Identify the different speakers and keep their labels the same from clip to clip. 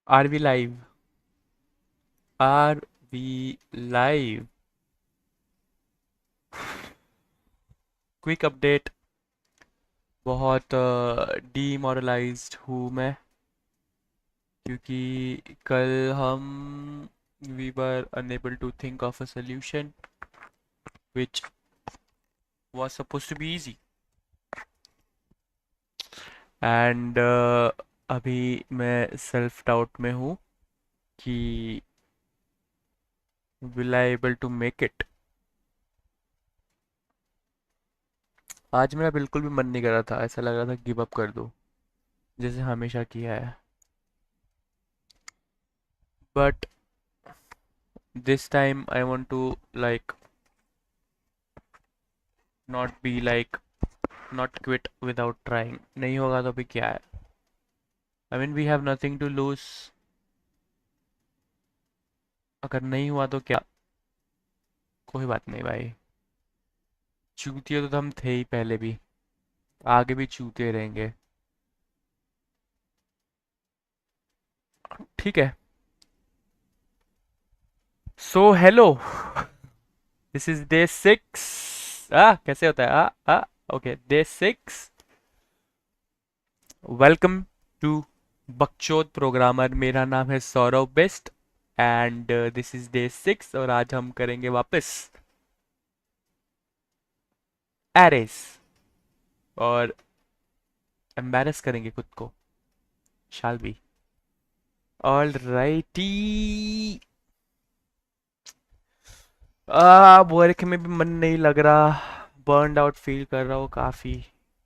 Speaker 1: Are we live? Are we live? Quick update. बहुत demoralised हूँ मैं, क्योंकि कल हम we were unable to think of a solution which was supposed to be easy and अभी मैं सेल्फ डाउट में हूँ कि will I able to make it। आज मेरा बिल्कुल भी मन नहीं कर रहा था, ऐसा लग रहा था गिव अप कर दूँ जैसे हमेशा किया है। But this time I want to like not be like not quit without trying. नहीं होगा तो भी क्या है, I mean we have nothing to lose. अगर नहीं हुआ तो क्या, कोई बात नहीं भाई। चूतिए तो हम थे ही पहले भी, आगे भी चूते रहेंगे। ठीक है। So hello, this is day 6। कैसे होता है? Okay, day 6। Welcome to Bakchod programmer. मेरा नाम है Saurav Bisht and this is day 6 और आज हम करेंगे वापस एरेस और एम्बैरस करेंगे खुद को। Shall be all righty. Work में भी मन नहीं लग रहा, बर्नड आउट फील कर रहा हूँ काफ़ी।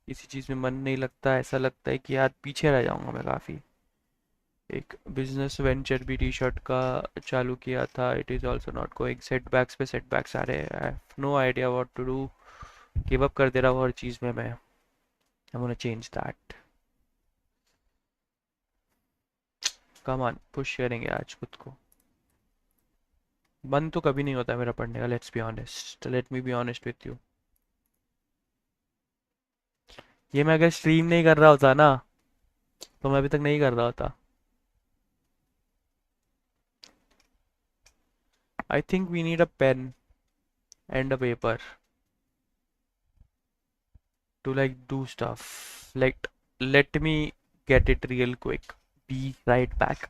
Speaker 1: किसी चीज़ में मन नहीं लगता, ऐसा लगता है कि यार पीछे रह जाऊंगा मैं काफ़ी। एक बिजनेस वेंचर भी टी शर्ट का चालू किया था, it is also not going. Setbacks पे सेटबैक्स आ रहे हैं, I have no idea what to do. Give up कर दे रहा हूँ हर चीज़ में मैं। I want to change that. Come on, push करेंगे आज खुद को। मन तो कभी नहीं होता मेरा पढ़ने का, let's be honest, let me be honest with you. ये मैं अगर स्ट्रीम नहीं कर रहा होता ना तो मैं अभी तक नहीं कर रहा होता। I think we need a pen and a paper to like do stuff. Like, let me get it real quick. Be right back.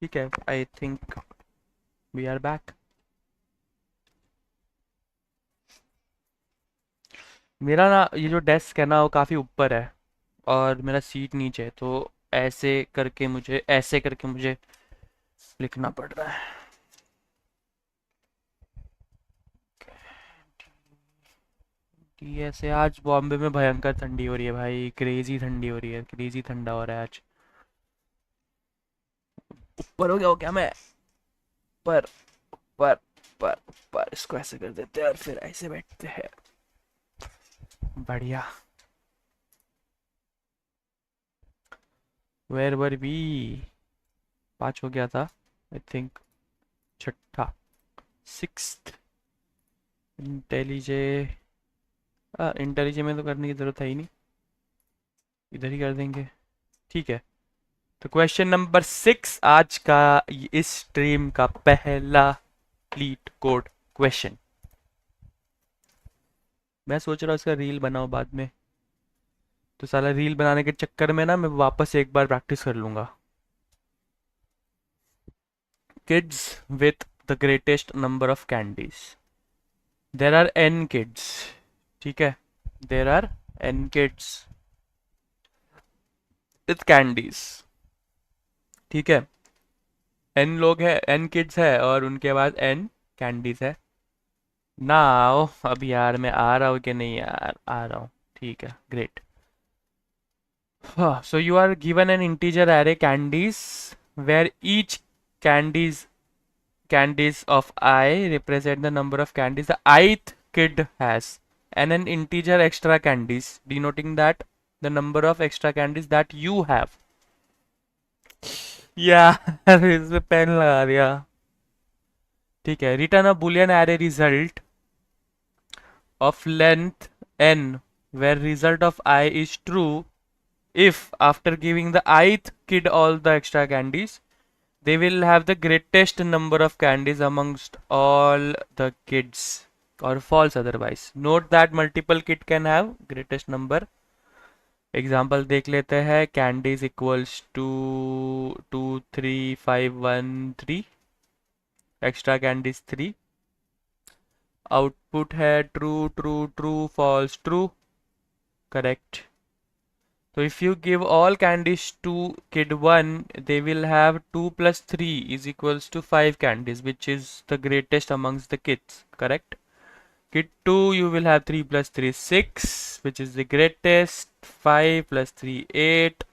Speaker 1: ठीक है, I think we are back. मेरा ना ये जो डेस्क है ना वो काफ़ी ऊपर है और मेरा सीट नीचे है, तो ऐसे करके मुझे लिखना पड़ रहा है। DSA। आज बॉम्बे में भयंकर ठंडी हो रही है भाई, क्रेजी ठंडी हो रही है, क्रेजी ठंडा हो रहा है आज। ऊपर हो गया हो क्या मैं? पर पर पर इसको ऐसे कर देते हैं और फिर ऐसे बैठते हैं। बढ़िया। Where were we? 5 हो गया था आई थिंक। छठा, सिक्स्थ। इंटेलिजे। इंटेलिजे में तो करने की ज़रूरत है ही नहीं, इधर ही कर देंगे। ठीक है। तो क्वेश्चन नंबर 6 आज का इस स्ट्रीम का पहला लीट कोड क्वेश्चन। मैं सोच रहा हूँ इसका रील बनाओ बाद में, तो साला रील बनाने के चक्कर में ना मैं वापस एक बार प्रैक्टिस कर लूंगा। Kids with the greatest number of candies. There are n kids. ठीक है, there are n kids with candies. ठीक है, n लोग है, n किड्स है और उनके पास n कैंडीज है। ना आओ अब यार, मैं आ रहा हूँ कि नहीं यार, आ रहा हूँ। ठीक है, great. So you are given an integer array candies where each candies candies of I represent the number of candies the ith kid has, and an integer extra candies denoting that the number of extra candies that you have. यार इसमें pen लगा दिया। ठीक है, return a Boolean array result of length n where result of I is true if after giving the ith kid all the extra candies they will have the greatest number of candies amongst all the kids, or false otherwise. Note that multiple kid can have greatest number. Example देख लेते हैं। Candies equals to 2 3 5 1 3, extra candies 3। Output है true true true false true, correct. So if you give all candies to kid 1, they will have 2 plus 3 is equals to 5 candies, which is the greatest amongst the kids, correct? Kid 2, you will have 3 plus 3 6, which is the greatest. 5 plus 3 8.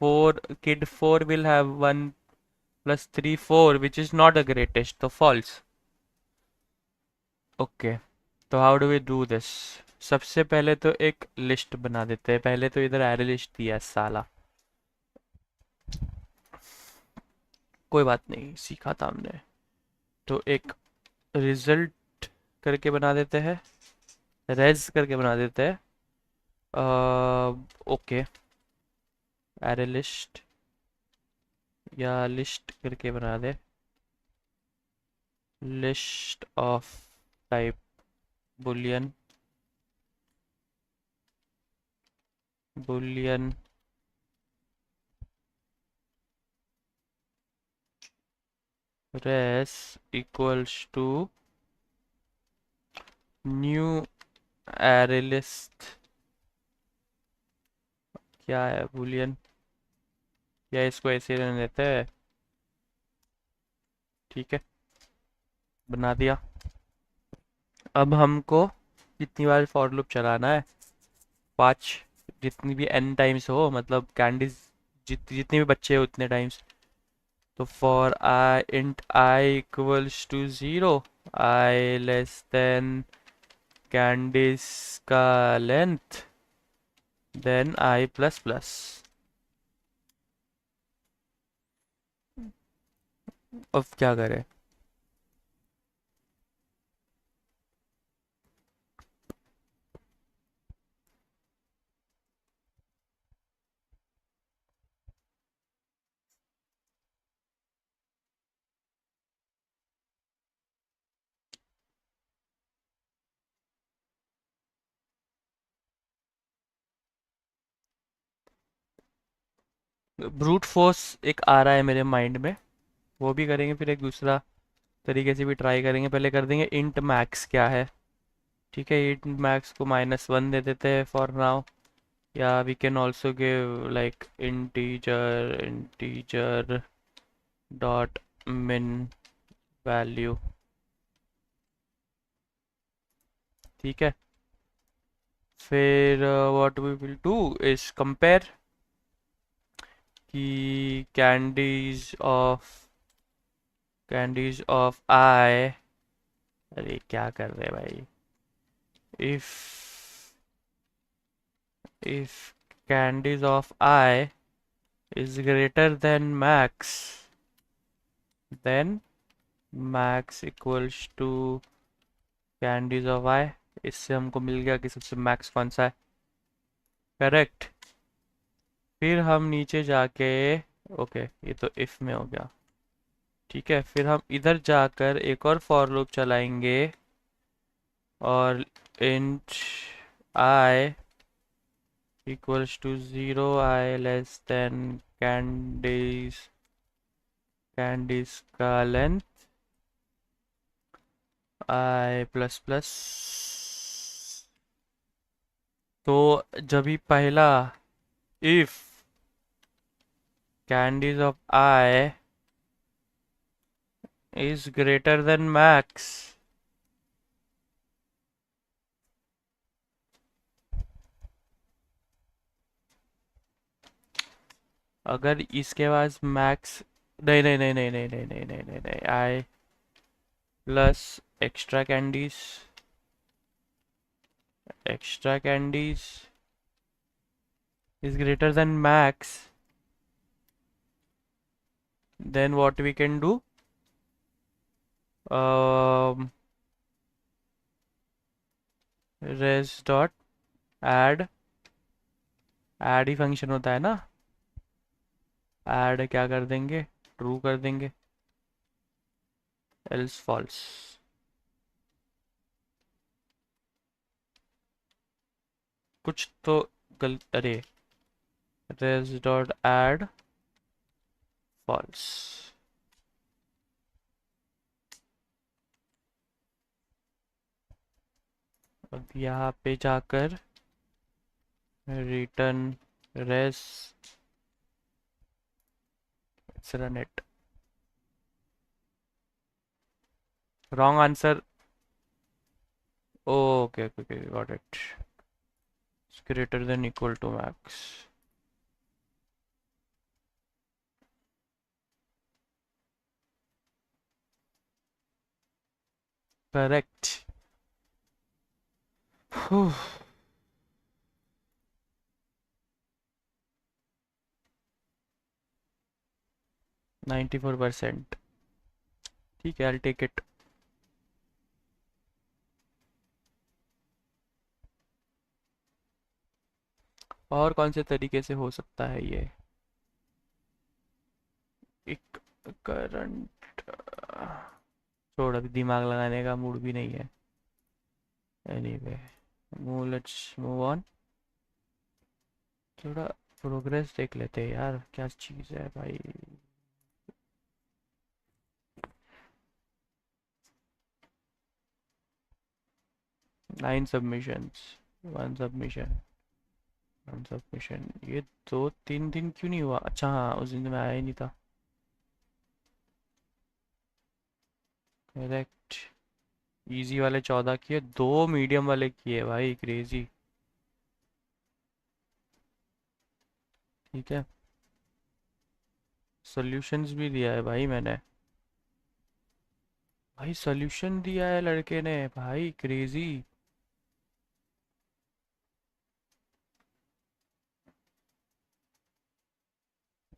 Speaker 1: 4, kid 4 will have 1 plus 3 4, which is not the greatest, so false. Okay, तो how do we do this? सबसे पहले तो एक list बना देते हैं। पहले तो इधर एरे लिस्ट दिया है साला, कोई बात नहीं, सीखा था हमने। तो एक रिजल्ट करके बना देते हैं, रेज करके बना देते हैं। ओके, एरे लिस्ट या लिस्ट करके बना दे, list of type boolean, boolean res equals to new array list. क्या है बुलियन, या इसको ऐसे रहने देते हैं। ठीक है, बना दिया। अब हमको कितनी बार फॉर लूप चलाना है? 5, जितनी भी n टाइम्स हो, मतलब कैंडीज जितने भी बच्चे हो उतने टाइम्स। तो for I int I equals to 0, I less than candies का length, then I plus plus. अब क्या करें? ब्रूट फोर्स एक आ रहा है मेरे माइंड में, वो भी करेंगे। फिर एक दूसरा तरीके से भी ट्राई करेंगे। पहले कर देंगे इंट मैक्स क्या है। ठीक है, इंट मैक्स को -1 दे देते हैं फॉर नाउ, या we can also give like integer dot min value. ठीक है, फिर what we will do is compare कि कैंडीज ऑफ आई। अरे क्या कर रहे हैं भाई? if candies of I is greater than max, then max equals to candies of I। इससे हमको मिल गया कि सबसे मैक्स कौन सा है, करेक्ट। फिर हम नीचे जाके, ओके ये तो इफ में हो गया। ठीक है, फिर हम इधर जाकर एक और फॉर लूप चलाएंगे, और int I equals to 0, I less than candies का length I प्लस प्लस। तो जब भी पहला if candies of I is greater than max, अगर इसके पास मैक्स नहीं नहीं नहीं नहीं नहीं नहीं नहीं नहीं नहीं नहीं I plus extra candies is greater than max, then what we can do, um, res dot add he function होता है ना, ऐड क्या कर देंगे, ट्रू कर देंगे, एल्स फॉल्स। कुछ तो गलत, अरे res डॉट ऐड फॉल्स। अब यहाँ पे जाकर return res, let's run it, wrong answer, okay okay okay, got it, it's greater than equal to max, correct। 94%, ठीक है, I'll take it। और कौन से तरीके से हो सकता है ये, एक करंट, छोड़, अभी दिमाग लगाने का मूड भी नहीं है, एनीवे लेट्स मूव ऑन। थोड़ा प्रोग्रेस देख लेते हैं यार, क्या चीज़ है भाई। 9 सबमिशंस, 1 सबमिशन, 1 सबमिशन, ये 2-3 दिन क्यों नहीं हुआ, अच्छा हाँ उस दिन मैं आया ही नहीं था, करेक्ट। इजी वाले 14 किए, 2 मीडियम वाले किए भाई, क्रेजी। ठीक है, सॉल्यूशंस भी दिया है भाई मैंने, भाई सॉल्यूशन दिया है लड़के ने भाई, क्रेजी।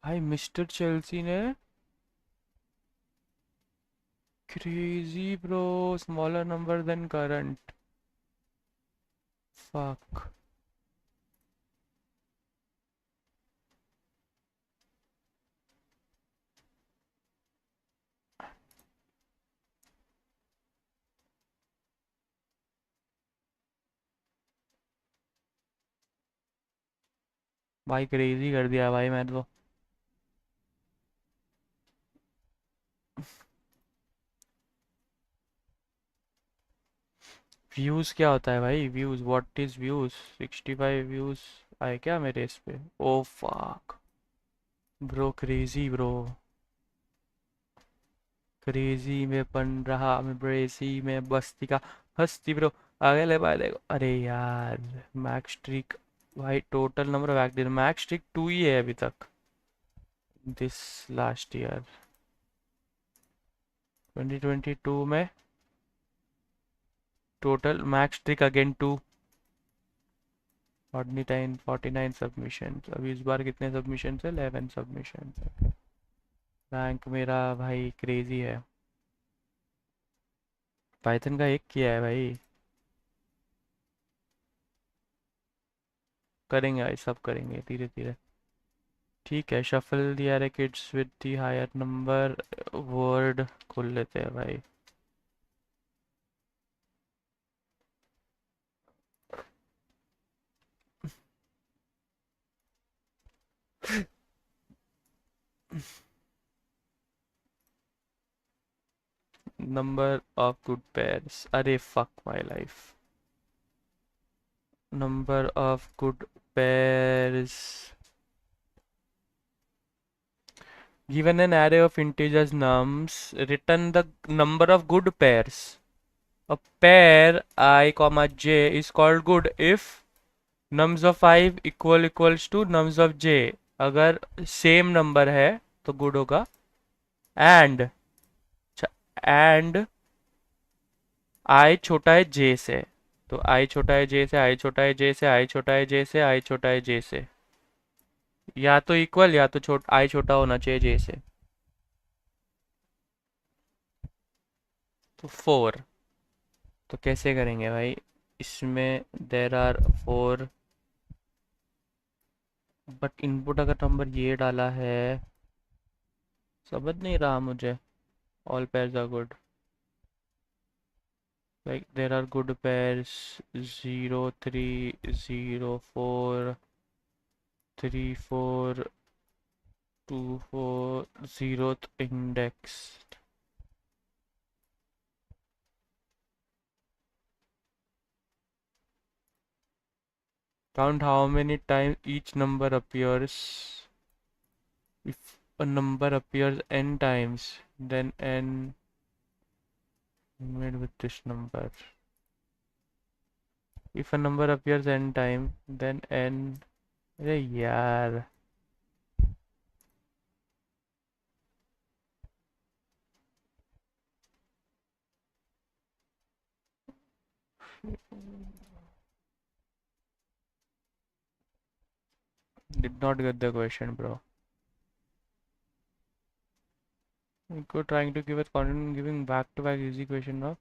Speaker 1: भाई मिस्टर चेल्सी ने, crazy bro, smaller number than current, fuck. भाई क्रेजी कर दिया भाई मैंने तो। व्यूज क्या होता है भाई, views, what is views, 65 views आए क्या मेरे इस पे, oh fuck bro, crazy bro, crazy में बन रहा, मैं ब्रेसी में बस्ती का हस्ती ब्रो, आगे ले पाए देखो, अरे यार मैक्स स्ट्रिक, भाई total number of active max streak 2 ही है अभी तक, दिस लास्ट ईयर 2022 में total max streak again 2, 49 submission, अभी इस बार कितने सबमिशन है, 11 सबमिशन। रैंक मेरा भाई क्रेजी है, पाइथन का एक किया है भाई, करेंगे भाई, सब करेंगे धीरे धीरे। ठीक है, शफल दिया रे kids with the higher number, Word खोल लेते हैं भाई। Number of good pairs. अरे fuck my life. Number of good pairs. Given an array of integers nums, return the number of good pairs. A pair I comma j is called good if nums of I equals to nums of j. अगर same number है तो good होगा. And and I छोटा है जे से, तो आई छोटा है जे से, आई छोटा है जे से, आई छोटा है जे से, आई छोटा है जे से, या तो इक्वल या तो आई छोटा होना चाहिए जे से. तो 4. तो कैसे करेंगे भाई, इसमें देर आर 4 बट इनपुट अगर नंबर ये डाला है, समझ नहीं रहा मुझे. All pairs are good, like there are good pairs 0 3 0 4 3 4 2 4 zeroth index. Count how many times each number appears. If a number appears n times, then n made with this number. If a number appears n time, then n. अरे यार, did not get the question, bro. Go trying to give a content giving back-to-back easy question now.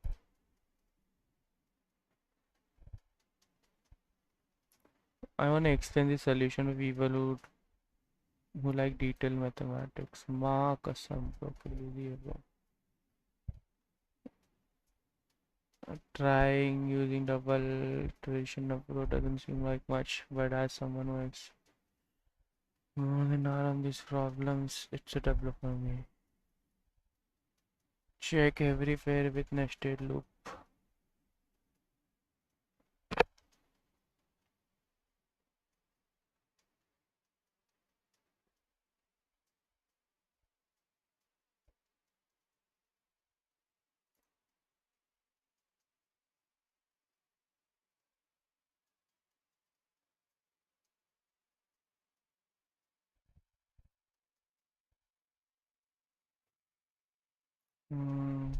Speaker 1: I want to explain the solution to people who like detailed mathematics. Ma kasam, bro, crazy है bro. Trying using double iteration approach doesn't seem like much, but as someone who has more than hour on these problems, it's a develop for me. Check every pair with nested loop. Hmm.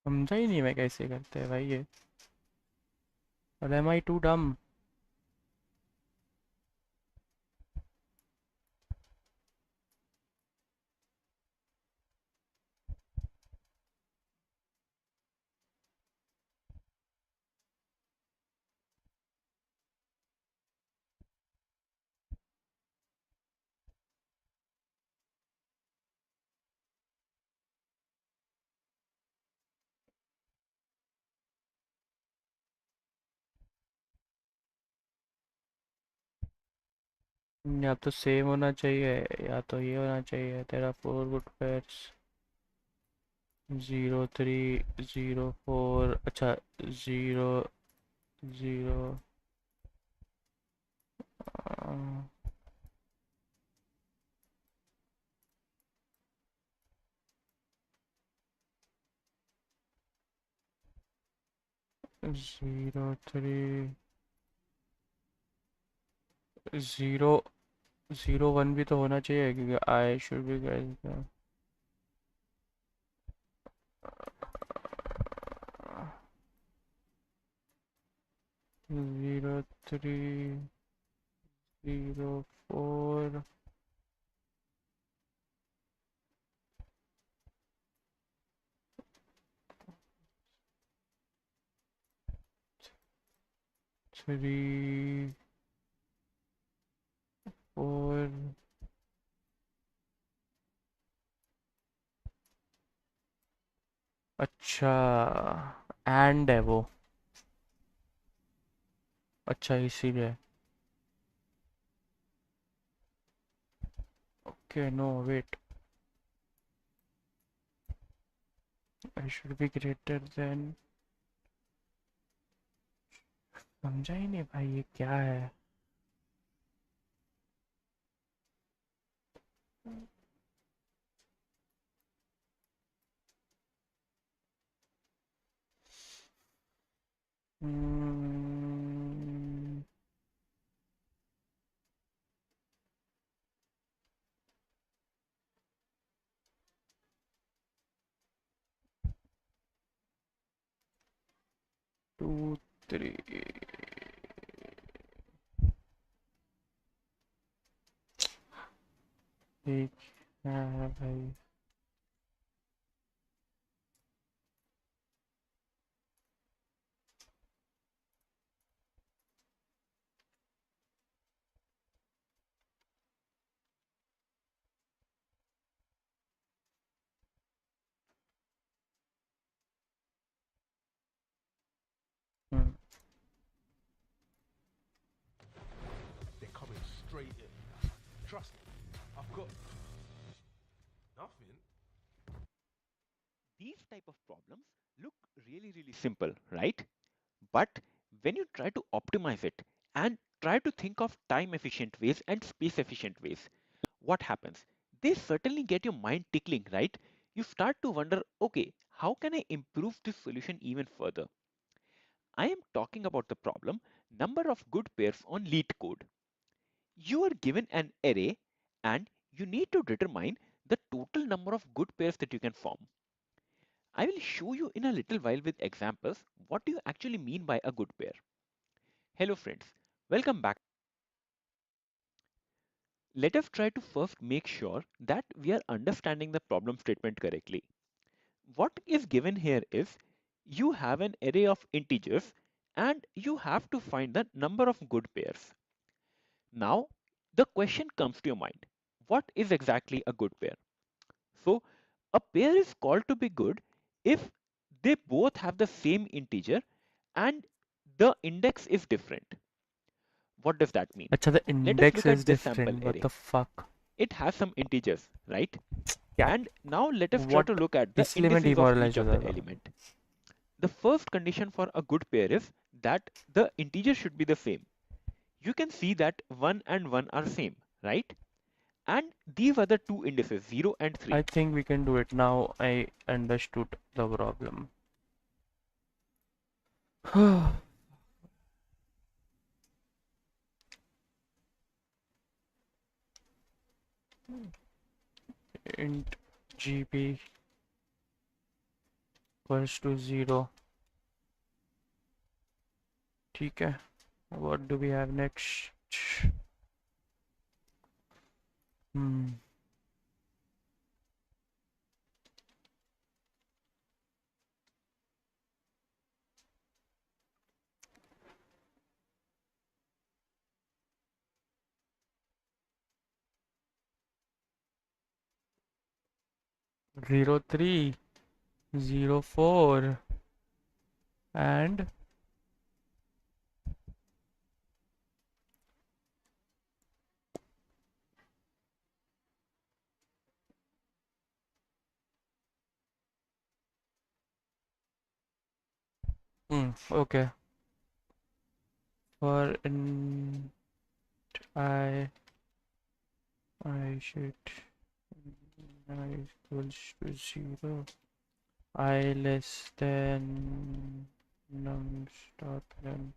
Speaker 1: समझा ही नहीं मैं कैसे करते हैं भाई ये. और am I too dumb? या तो सेम होना चाहिए या तो ये होना चाहिए. तेरा 4 गुड पेयर्स 0 3 0 4, अच्छा 0 0 0 3 0 0 1 भी तो होना चाहिए क्योंकि आई शुड बी गाइस. 0 3 0 4. 3 4 अच्छा एंड है वो अच्छा इसीलिए okay no wait I should be greater than समझा ही नहीं भाई ये क्या है Hmm, 2 3 ठीक है भाई 嗯
Speaker 2: They're coming straight in. Trust me, I've got nothing.
Speaker 3: These type of problems look really simple, right? But when you try to optimize it and try to think of time efficient ways and space efficient ways, what happens? They certainly get your mind tickling, right? You start to wonder, okay, how can I improve this solution even further? I am talking about the problem number of good pairs on Leet code. You are given an array and you need to determine the total number of good pairs that you can form. I will show you in a little while with examples what do you actually mean by a good pair. Hello friends, welcome back. Let us try to first make sure that we are understanding the problem statement correctly. What is given here is you have an array of integers and you have to find the number of good pairs. Now the question comes to your mind, what is exactly a good pair? So a pair is called to be good if they both have the same integer and the index is different. What does that mean?
Speaker 1: अच्छा the
Speaker 3: Let us
Speaker 1: index
Speaker 3: look
Speaker 1: is
Speaker 3: at this sample
Speaker 1: different what
Speaker 3: array.
Speaker 1: the fuck
Speaker 3: It has some integers, right?
Speaker 1: क्या
Speaker 3: And now let us try to
Speaker 1: what
Speaker 3: look at the
Speaker 1: इसलिए मैं
Speaker 3: indices of each
Speaker 1: demoralized
Speaker 3: of
Speaker 1: होता
Speaker 3: the
Speaker 1: था
Speaker 3: element. The first condition for a good pair is that the integer should be the same. You can see that 1 and 1 are same, right? And these are the two indices, 0 and 3.
Speaker 1: I think we can do it now I understood the problem int gb equals to 0 ठीक है what do we have next hmm 03 04 and okay for int I should I equals to 0 I less than num start length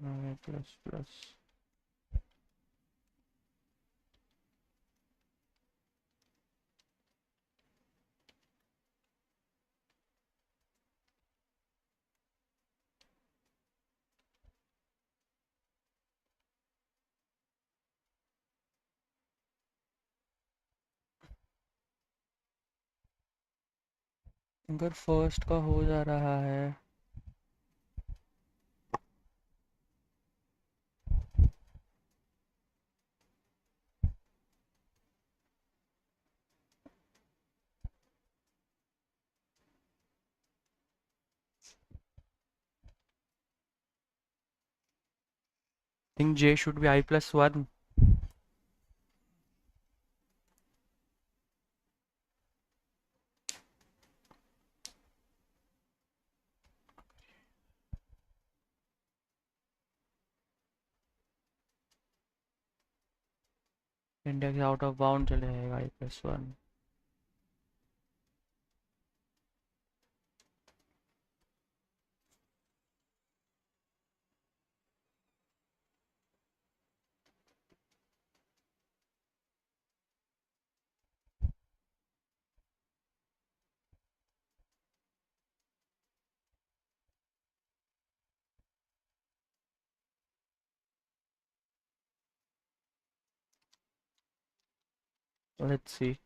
Speaker 1: I plus plus अगर first का हो जा रहा है think J should be I plus 1. Index out of bound चले जाएगा I plus 1. Let's see.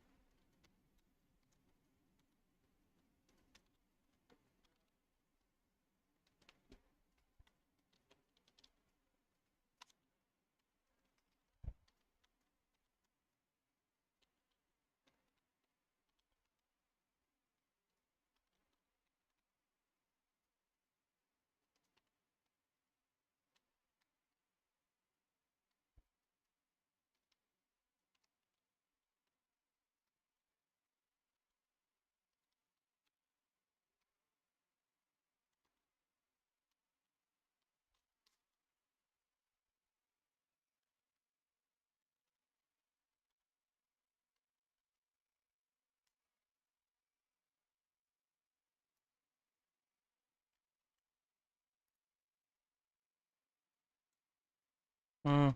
Speaker 1: Hmm.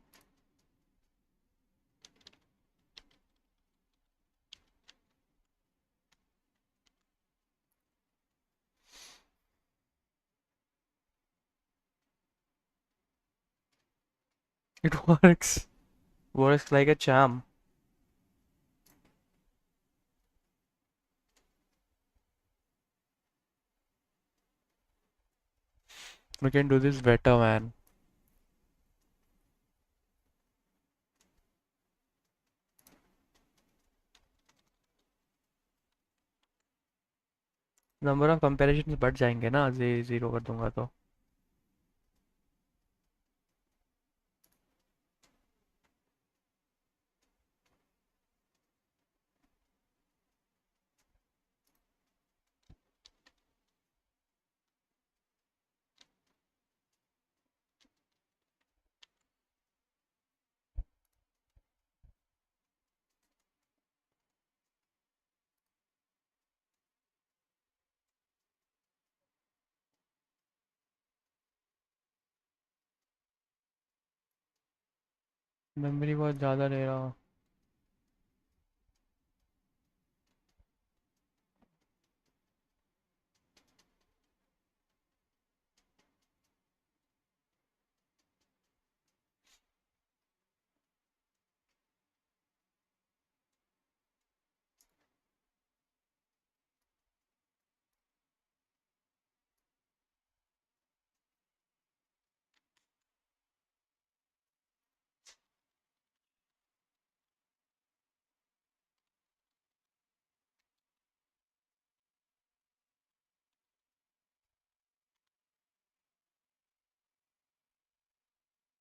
Speaker 1: It works. Works like a charm. We can do this better, man. Number of comparison बढ़ जाएंगे ना जे 0 कर दूंगा तो. मेमोरी बहुत ज़्यादा ले रहा हूँ.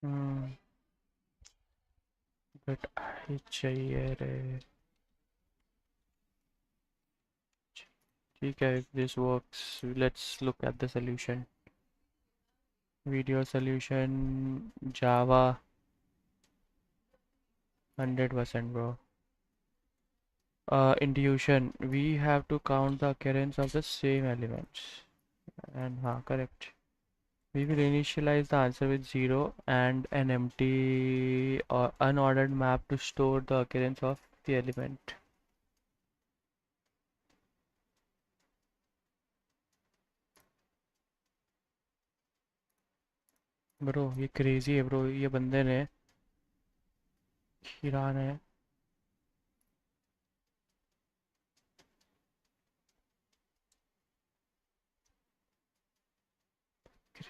Speaker 1: हम्म. बट आई चाहिए रे. ठीक है, if this works, let's look at the solution. Video solution, Java, 100% bro. Intuition, we have to count the occurrence of the same elements. And correct. We will initialize the answer with 0 and an empty or unordered map to store the occurrence of the element. Bro ये crazy है bro, ये बंदे ने Iran है.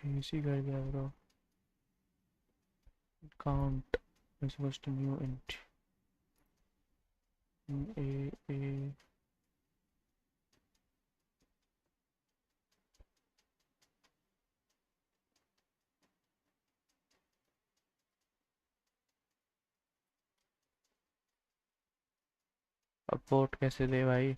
Speaker 1: इसी कर दिया bro. Count is supposed to new int. A अब पोर्ट कैसे दे भाई.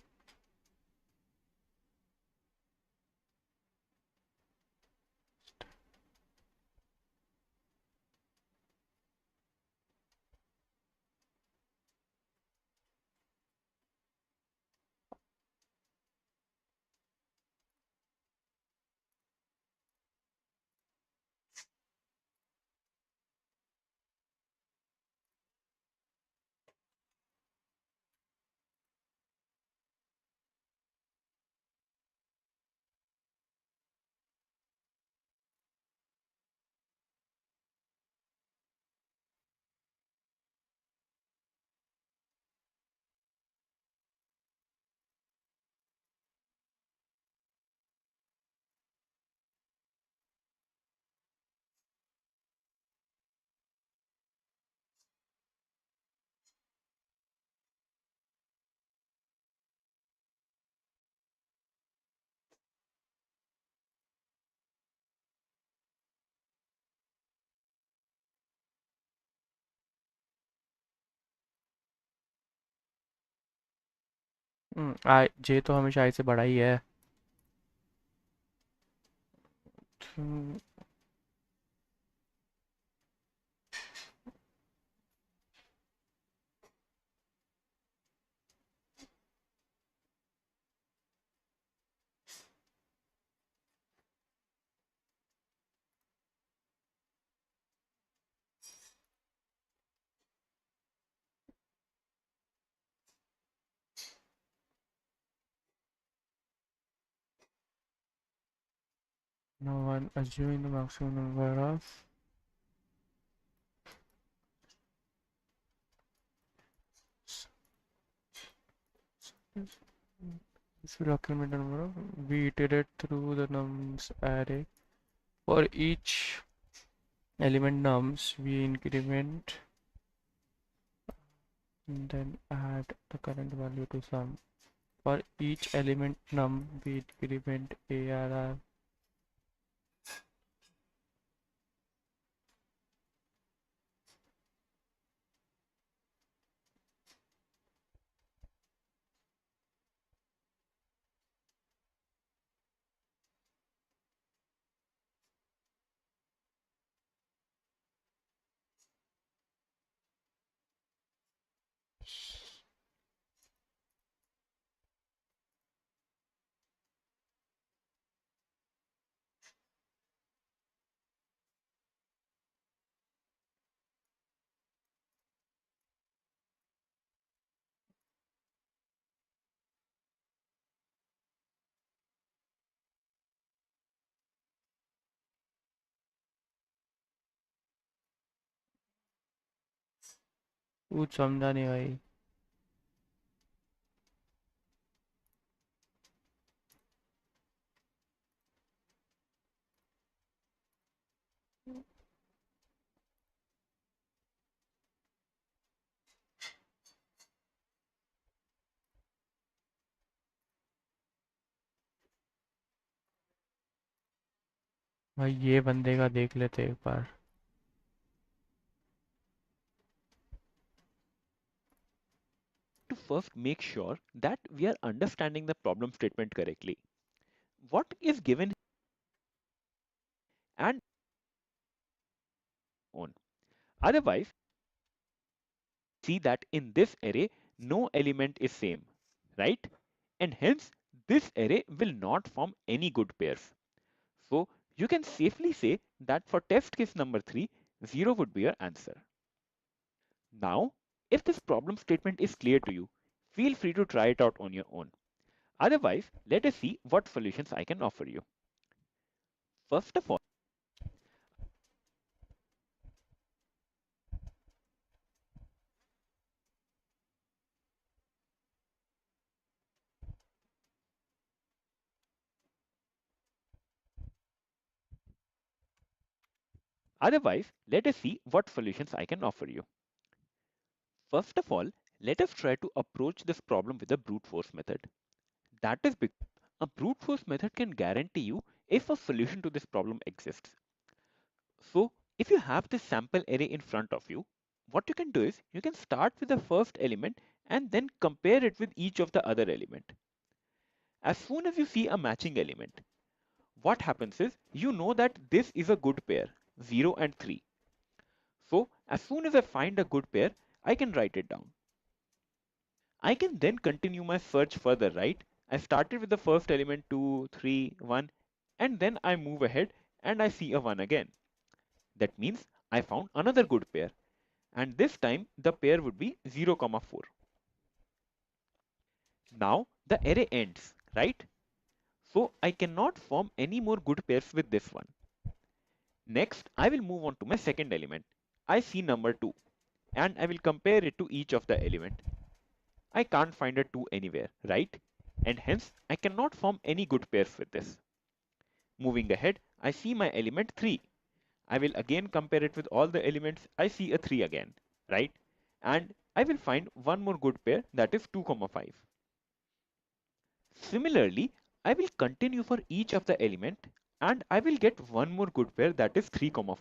Speaker 1: आई जे तो हमेशा आई से बड़ा ही है. Hmm, no one assuming the maximum number of this will accumulate the number of we iterate through the nums array for each element nums we increment and then add the current value to sum. For each element num we increment arr. कुछ समझा नहीं भाई. भाई ये बंदे का देख लेते एक बार.
Speaker 3: To first make sure that we are understanding the problem statement correctly. What is given and on. Otherwise, see that in this array, no element is same, right? And hence, this array will not form any good pairs. So you can safely say that for test case number 3, 0 would be your answer. Now, if this problem statement is clear to you, feel free to try it out on your own. Otherwise, let us see what solutions I can offer you. First of all, Otherwise, let us see what solutions I can offer you. First of all, let us try to approach this problem with a brute force method. That is because a brute force method can guarantee you if a solution to this problem exists. So, if you have this sample array in front of you, what you can do is you can start with the first element and then compare it with each of the other element. As soon as you see a matching element, what happens is you know that this is a good pair, 0 and 3. So, as soon as I find a good pair, I can write it down. I can then continue my search further, right? I started with the first element 2, 3, 1, and then I move ahead and I see a 1 again. That means I found another good pair, and this time the pair would be 0, 4. Now the array ends, right? So I cannot form any more good pairs with this one. Next, I will move on to my second element. I see number 2, and I will compare it to each of the element. I can't find a 2 anywhere, right? And hence, I cannot form any good pairs with this. Moving ahead, I see my element 3. I will again compare it with all the elements. I see a 3 again, right? And I will find one more good pair, that is 2, 5. Similarly, I will continue for each of the element and I will get one more good pair, that is 3, 4.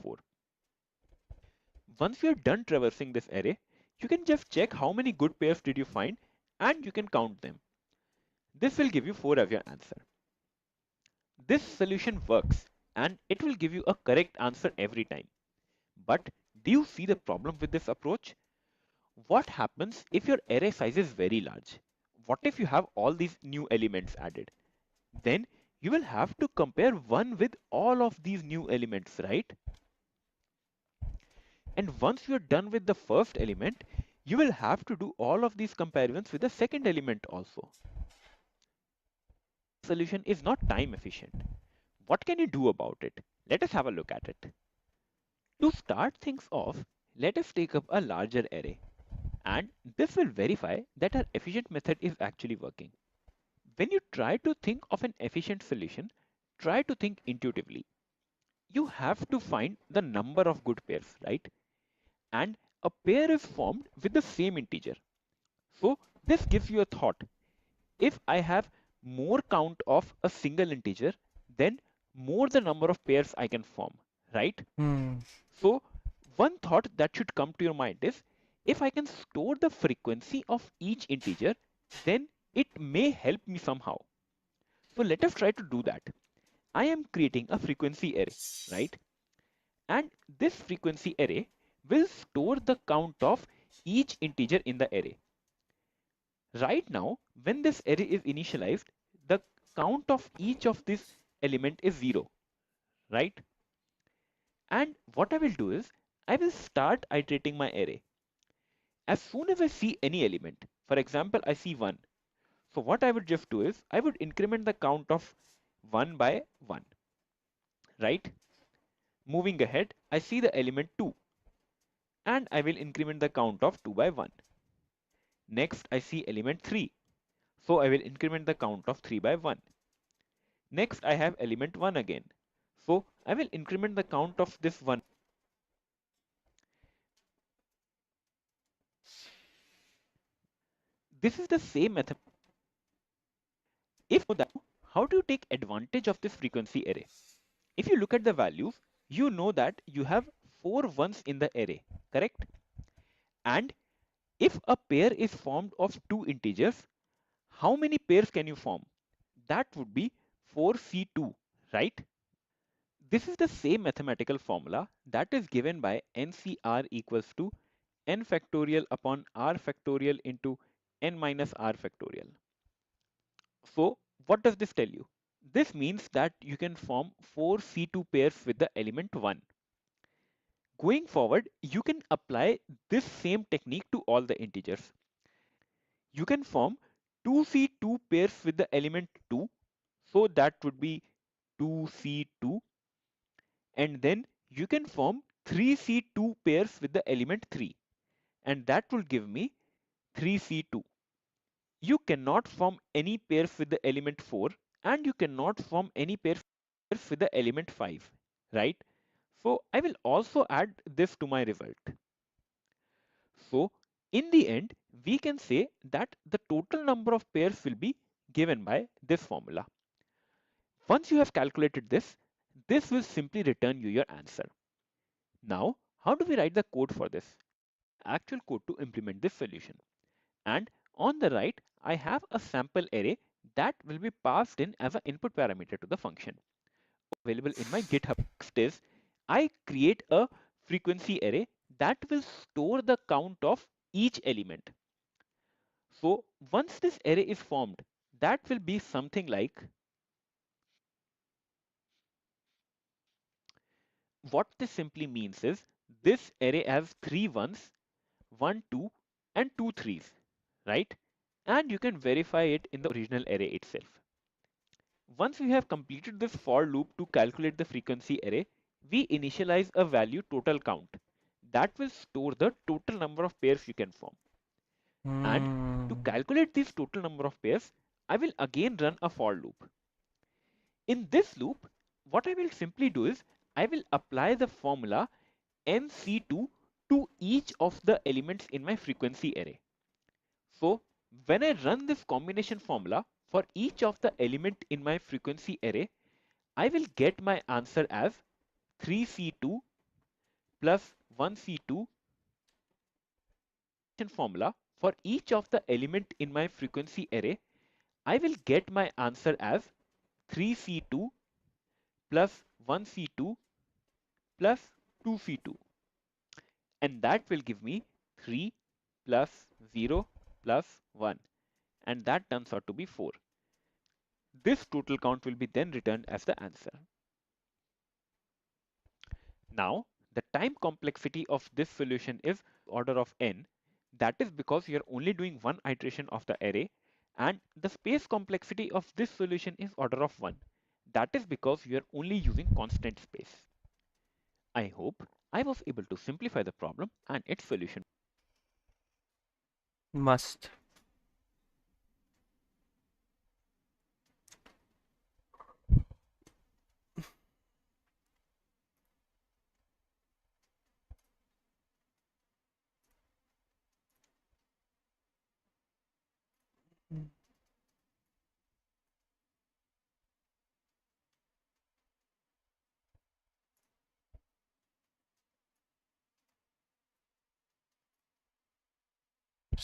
Speaker 3: Once you are done traversing this array, you can just check how many good pairs did you find and you can count them. This will give you 4 as your answer. This solution works and it will give you a correct answer every time. But do you see the problem with this approach? What happens if your array size is very large? What if you have all these new elements added? Then you will have to compare one with all of these new elements, right? And once you're done with the first element, you will have to do all of these comparisons with the second element also. Solution is not time efficient. What can you do about it? Let us have a look at it. To start things off, let us take up a larger array. And this will verify that our efficient method is actually working. When you try to think of an efficient solution, try to think intuitively. You have to find the number of good pairs, right? And a pair is formed with the same integer. So this gives you a thought. If I have more count of a single integer, then more the number of pairs I can form, right?
Speaker 1: Hmm.
Speaker 3: So one thought that should come to your mind is, if I can store the frequency of each integer, then it may help me somehow. So let us try to do that. I am creating a frequency array, right? And this frequency array will store the count of each integer in the array. Right now, when this array is initialized, the count of each of this element is 0, right? And what I will do is, I will start iterating my array. As soon as I see any element, for example, I see 1. So what I would just do is, I would increment the count of 1 by 1, right? Moving ahead, I see the element 2, and I will increment the count of 2 by 1. Next, I see element 3, so I will increment the count of 3 by 1. Next, I have element 1 again, so I will increment the count of this 1. This is the same method. If you know that, how do you take advantage of this frequency array? If you look at the values, you know that you have 4 ones in the array, correct? And if a pair is formed of two integers, how many pairs can you form? That would be 4C2, right? This is the same mathematical formula that is given by NCR equals to n factorial upon r factorial into n minus r factorial. So what does this tell you? This means that you can form 4C2 pairs with the element 1. Going forward, you can apply this same technique to all the integers. You can form 2C2 pairs with the element 2, so that would be 2C2, and then you can form 3C2 pairs with the element 3, and that will give me 3C2. You cannot form any pairs with the element 4, and you cannot form any pairs with the element 5, right? So I will also add this to my result. So in the end, we can say that the total number of pairs will be given by this formula. Once you have calculated this, this will simply return you your answer. Now, how do we write the code for this? Actual code to implement this solution. And on the right, I have a sample array that will be passed in as an input parameter to the function. Available in my GitHub. Next is I create a frequency array that will store the count of each element. So once this array is formed, that will be something like what this simply means is this array has 3 1s, 1 2, and 2 3s, right? And you can verify it in the original array itself. Once we have completed this for loop to calculate the frequency array, we initialize a value total count that will store the total number of pairs you can form. And to
Speaker 1: Hmm.
Speaker 3: calculate this total number of pairs, I will again run a for loop. In this loop, what I will simply do is I will apply the formula MC2 to each of the elements in my frequency array. So when I run this combination formula for each of the element in my frequency array, I will get my answer as 3C2 plus 1C2 formula for each of the element in my frequency array. I will get my answer as 3C2 plus 1C2 plus 2C2, and that will give me 3 plus 0 plus 1, and that turns out to be 4. This total count will be then returned as the answer. Now, the time complexity of this solution is order of n. That is because you're only doing one iteration of the array, and the space complexity of this solution is order of 1. That is because you're only using constant space. I hope I was able to simplify the problem and its solution.
Speaker 1: Must.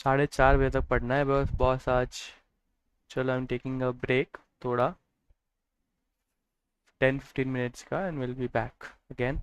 Speaker 1: 4:30 बजे तक पढ़ना है बस boss आज. चलो I am taking a break थोड़ा 10-15 minutes का and we'll be back again.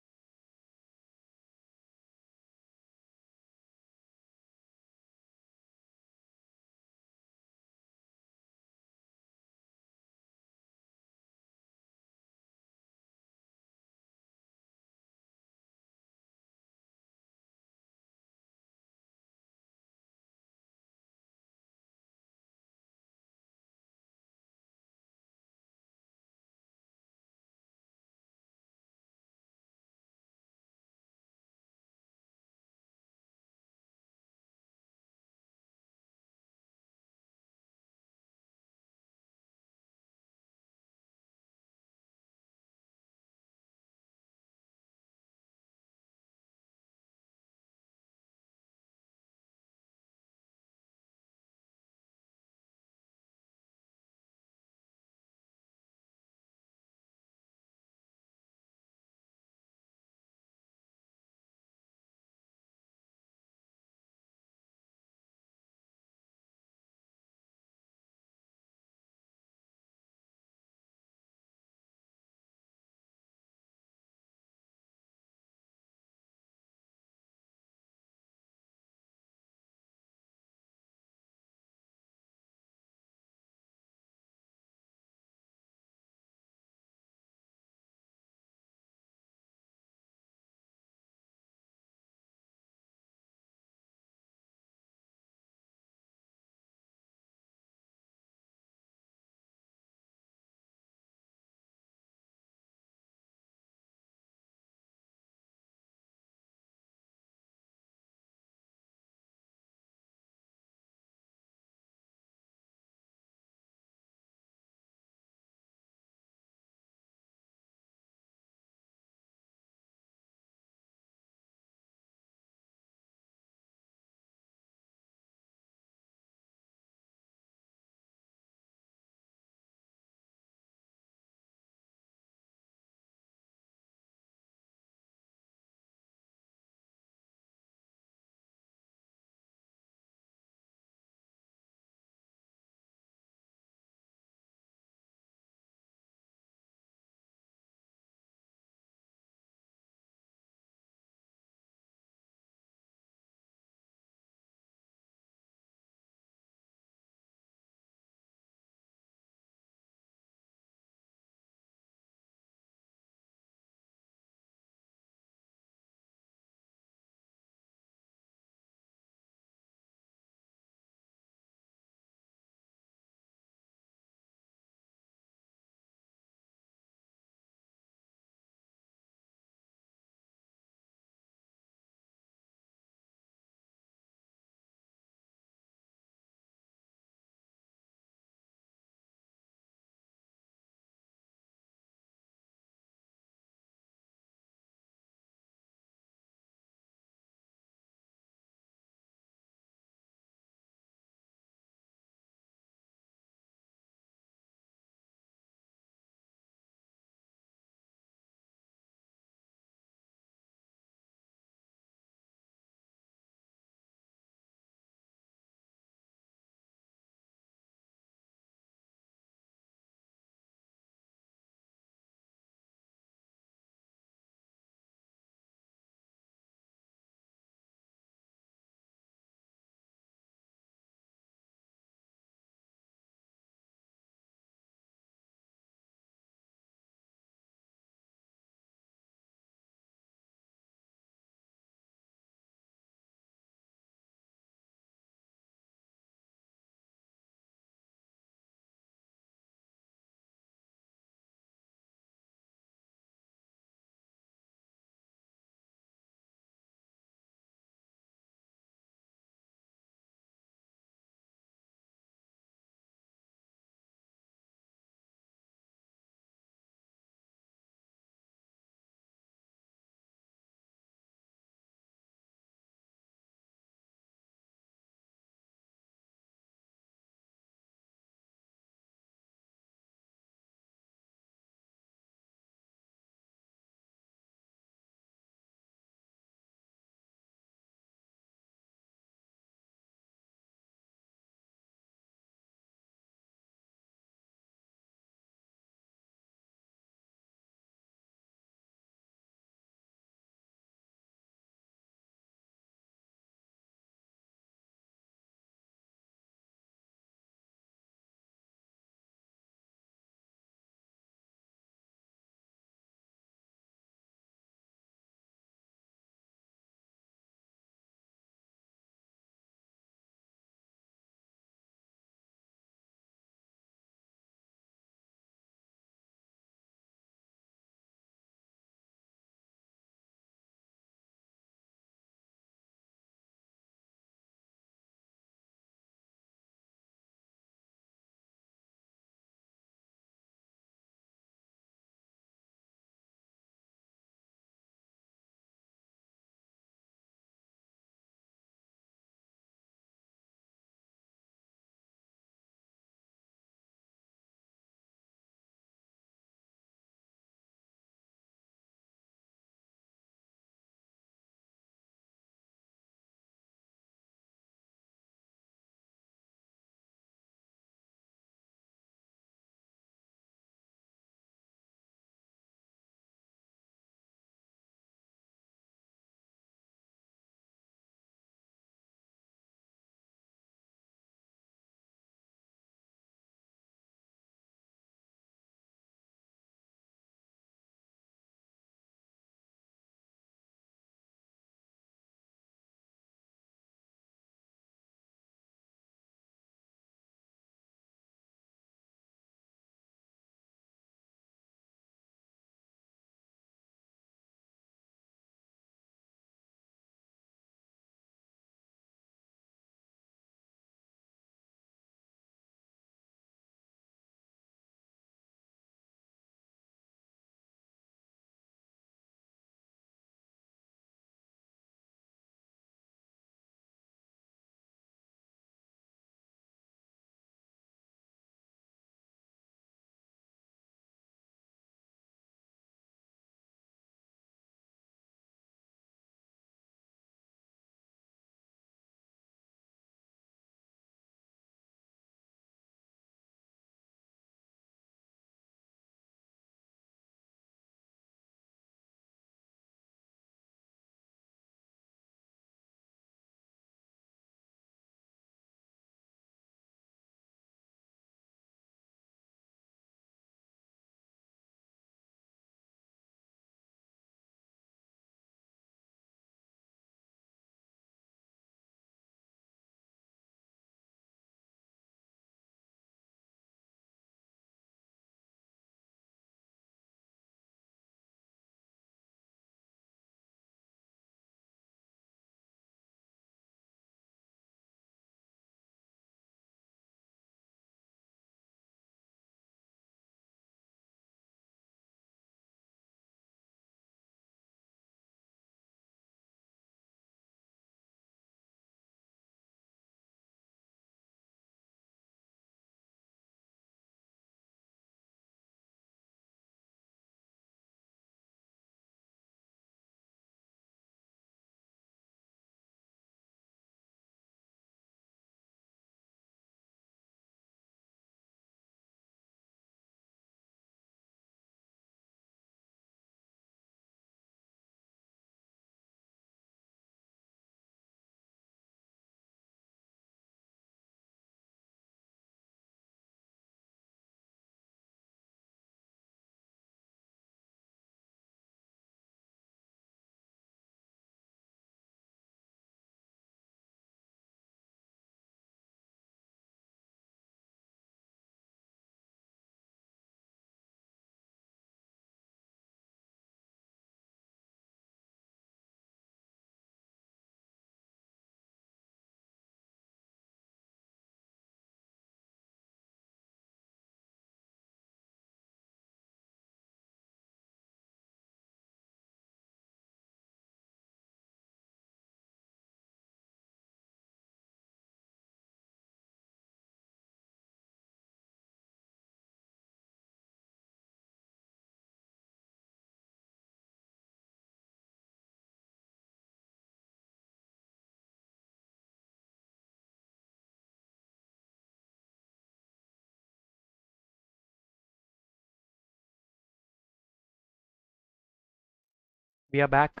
Speaker 1: We are back.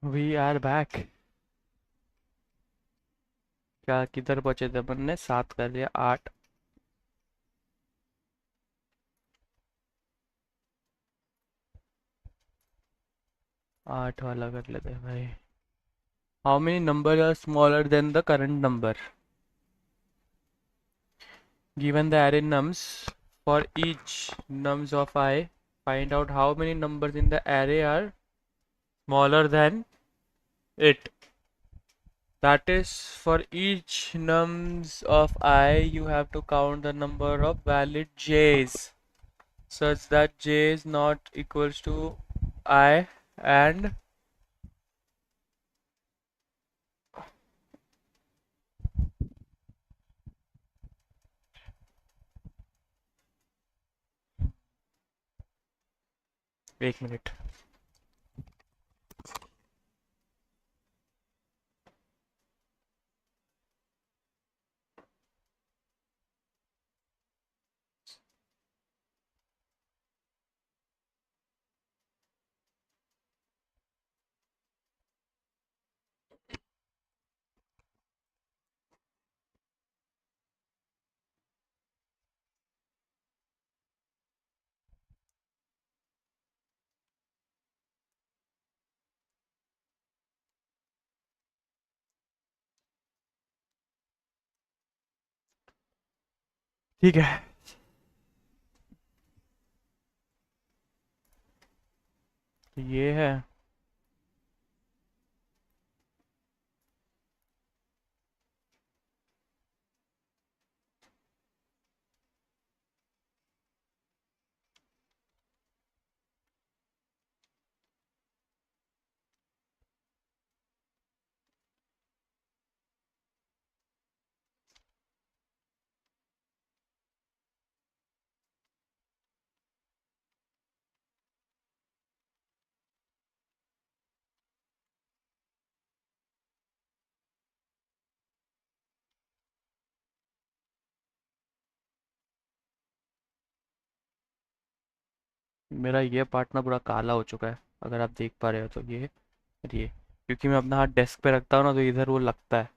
Speaker 1: We are back. क्या किधर पहुंचे थे अपन ने? 7 कर लिया, 8। 8 वाला कर लेते हैं भाई। How many number are smaller than the current number? Given the array nums, for each nums of I, find out how many numbers in the array are smaller than it. That is, for each nums of I, you have to count the number of valid j's such that j is not equals to I and एक minute. ठीक है। ये है। मेरा ये part ना पूरा काला हो चुका है, अगर आप देख पा रहे हो तो ये क्योंकि मैं अपना हाथ डेस्क पे रखता हूँ ना, तो इधर वो लगता है।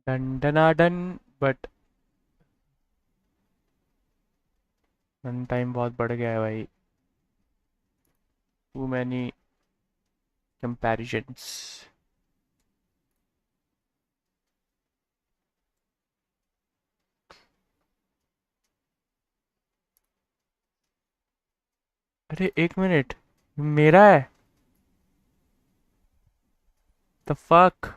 Speaker 1: Done done done, but run time बहुत बढ़ गया है भाई, टू मैनी कंपैरिजंस। अरे एक मिनट, मेरा है, द फक।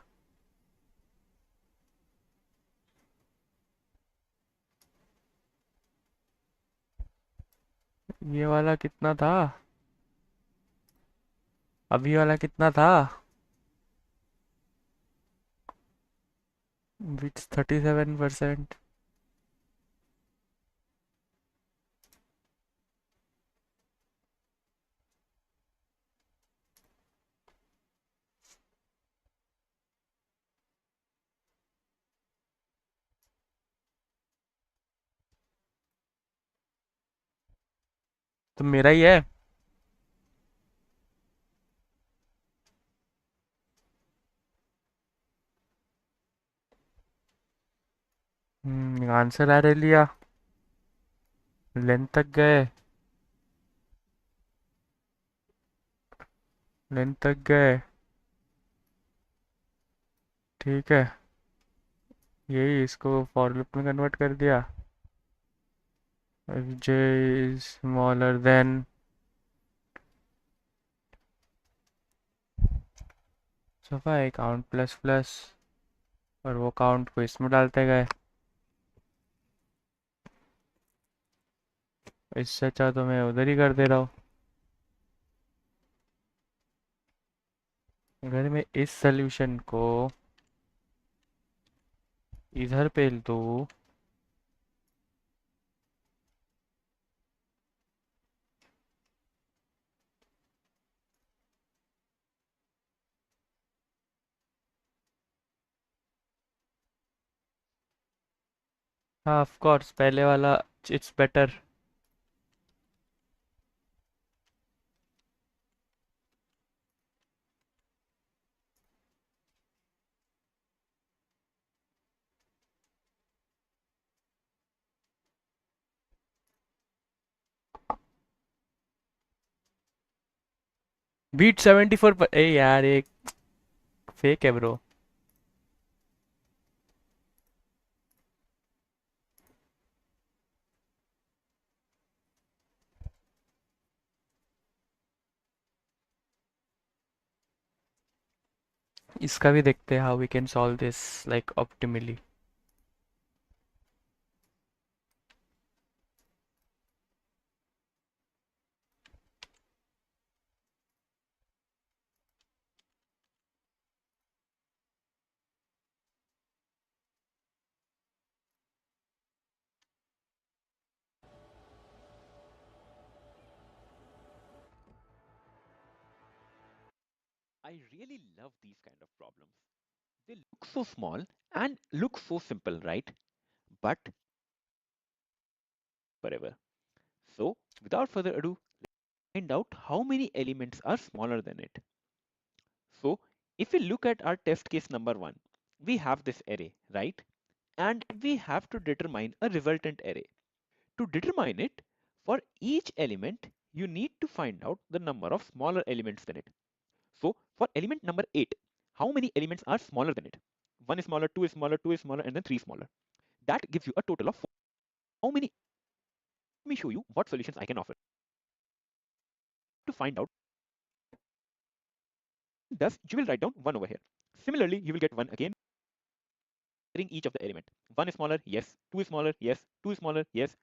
Speaker 1: ये वाला कितना था, अभी वाला कितना था? विच 37%। तो मेरा ही है। आंसर आ रहे लिया, लेंथ तक गए, लेंथ तक गए, ठीक है। यही इसको फॉर लूप में कन्वर्ट कर दिया। j is smaller than, सफा है, काउंट प्लस प्लस, और वो काउंट को इसमें डालते गए। इससे अच्छा तो मैं उधर ही कर दे रहा हूँ। अगर मैं इस सोल्यूशन को इधर पेल दूँ, हाँ ऑफ कोर्स पहले वाला इट्स बेटर। बीट 74 पर, ए यार एक फेक है ब्रो। इसका भी देखते हैं, how we can solve this like optimally.
Speaker 3: I really love these kind of problems. They look so small and look so simple, right? But forever. So, without further ado, find out how many elements are smaller than it. So, if we look at our test case number one, we have this array, right? And we have to determine a resultant array. To determine it, for each element, you need to find out the number of smaller elements than it. So, for element number 8, how many elements are smaller than it? 1 is smaller, 2 is smaller, 2 is smaller, and then 3 smaller. That gives you a total of 4. How many? Let me show you what solutions I can offer. To find out, thus you will write down 1 over here. Similarly, you will get 1 again, each of the element. 1 is smaller, yes. 2 is smaller, yes. 2 is smaller, yes.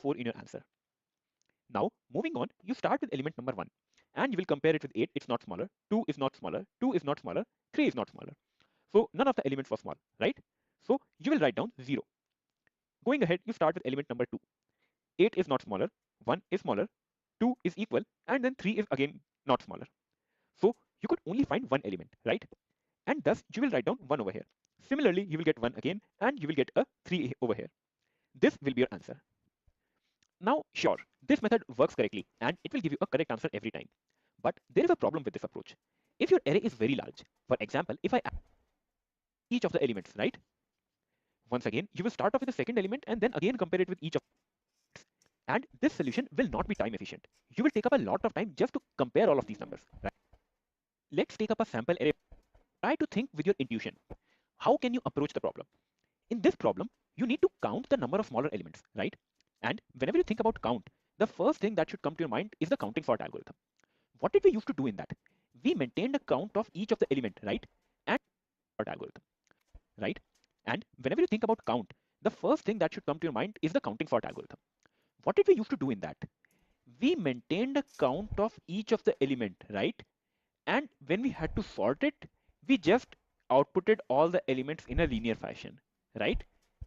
Speaker 3: 4 in your answer. Now, moving on, you start with element number 1 and you will compare it with 8. It's not smaller. 2 is not smaller. 2 is not smaller. 3 is not smaller. So, none of the elements were small, right? So, you will write down 0. Going ahead, you start with element number 2. 8 is not smaller. 1 is smaller. 2 is equal. And then 3 is again not smaller. So, you could only find one element, right? And thus, you will write down 1 over here. Similarly, you will get 1 again and you will get a 3 over here. This will be your answer. Now, sure, this method works correctly and it will give you a correct answer every time. But there is a problem with this approach. If your array is very large, for example, if I each of the elements, right? Once again, you will start off with the second element and then again compare it with each of it. And this solution will not be time efficient. You will take up a lot of time just to compare all of these numbers, right? Let's take up a sample array. Try to think with your intuition. How can you approach the problem? In this problem, you need to count the number of smaller elements, right? And whenever you think about count, the first thing that should come to your mind is the counting sort algorithm. What did we used to do in that? We maintained a count of each of the element, right? And sort algorithm, right? And whenever you think about count, the first thing that should come to your mind is the counting sort algorithm. What did we used to do in that? We maintained a count of each of the element, right? And when we had to sort it, we just outputted all the elements in a linear fashion, right?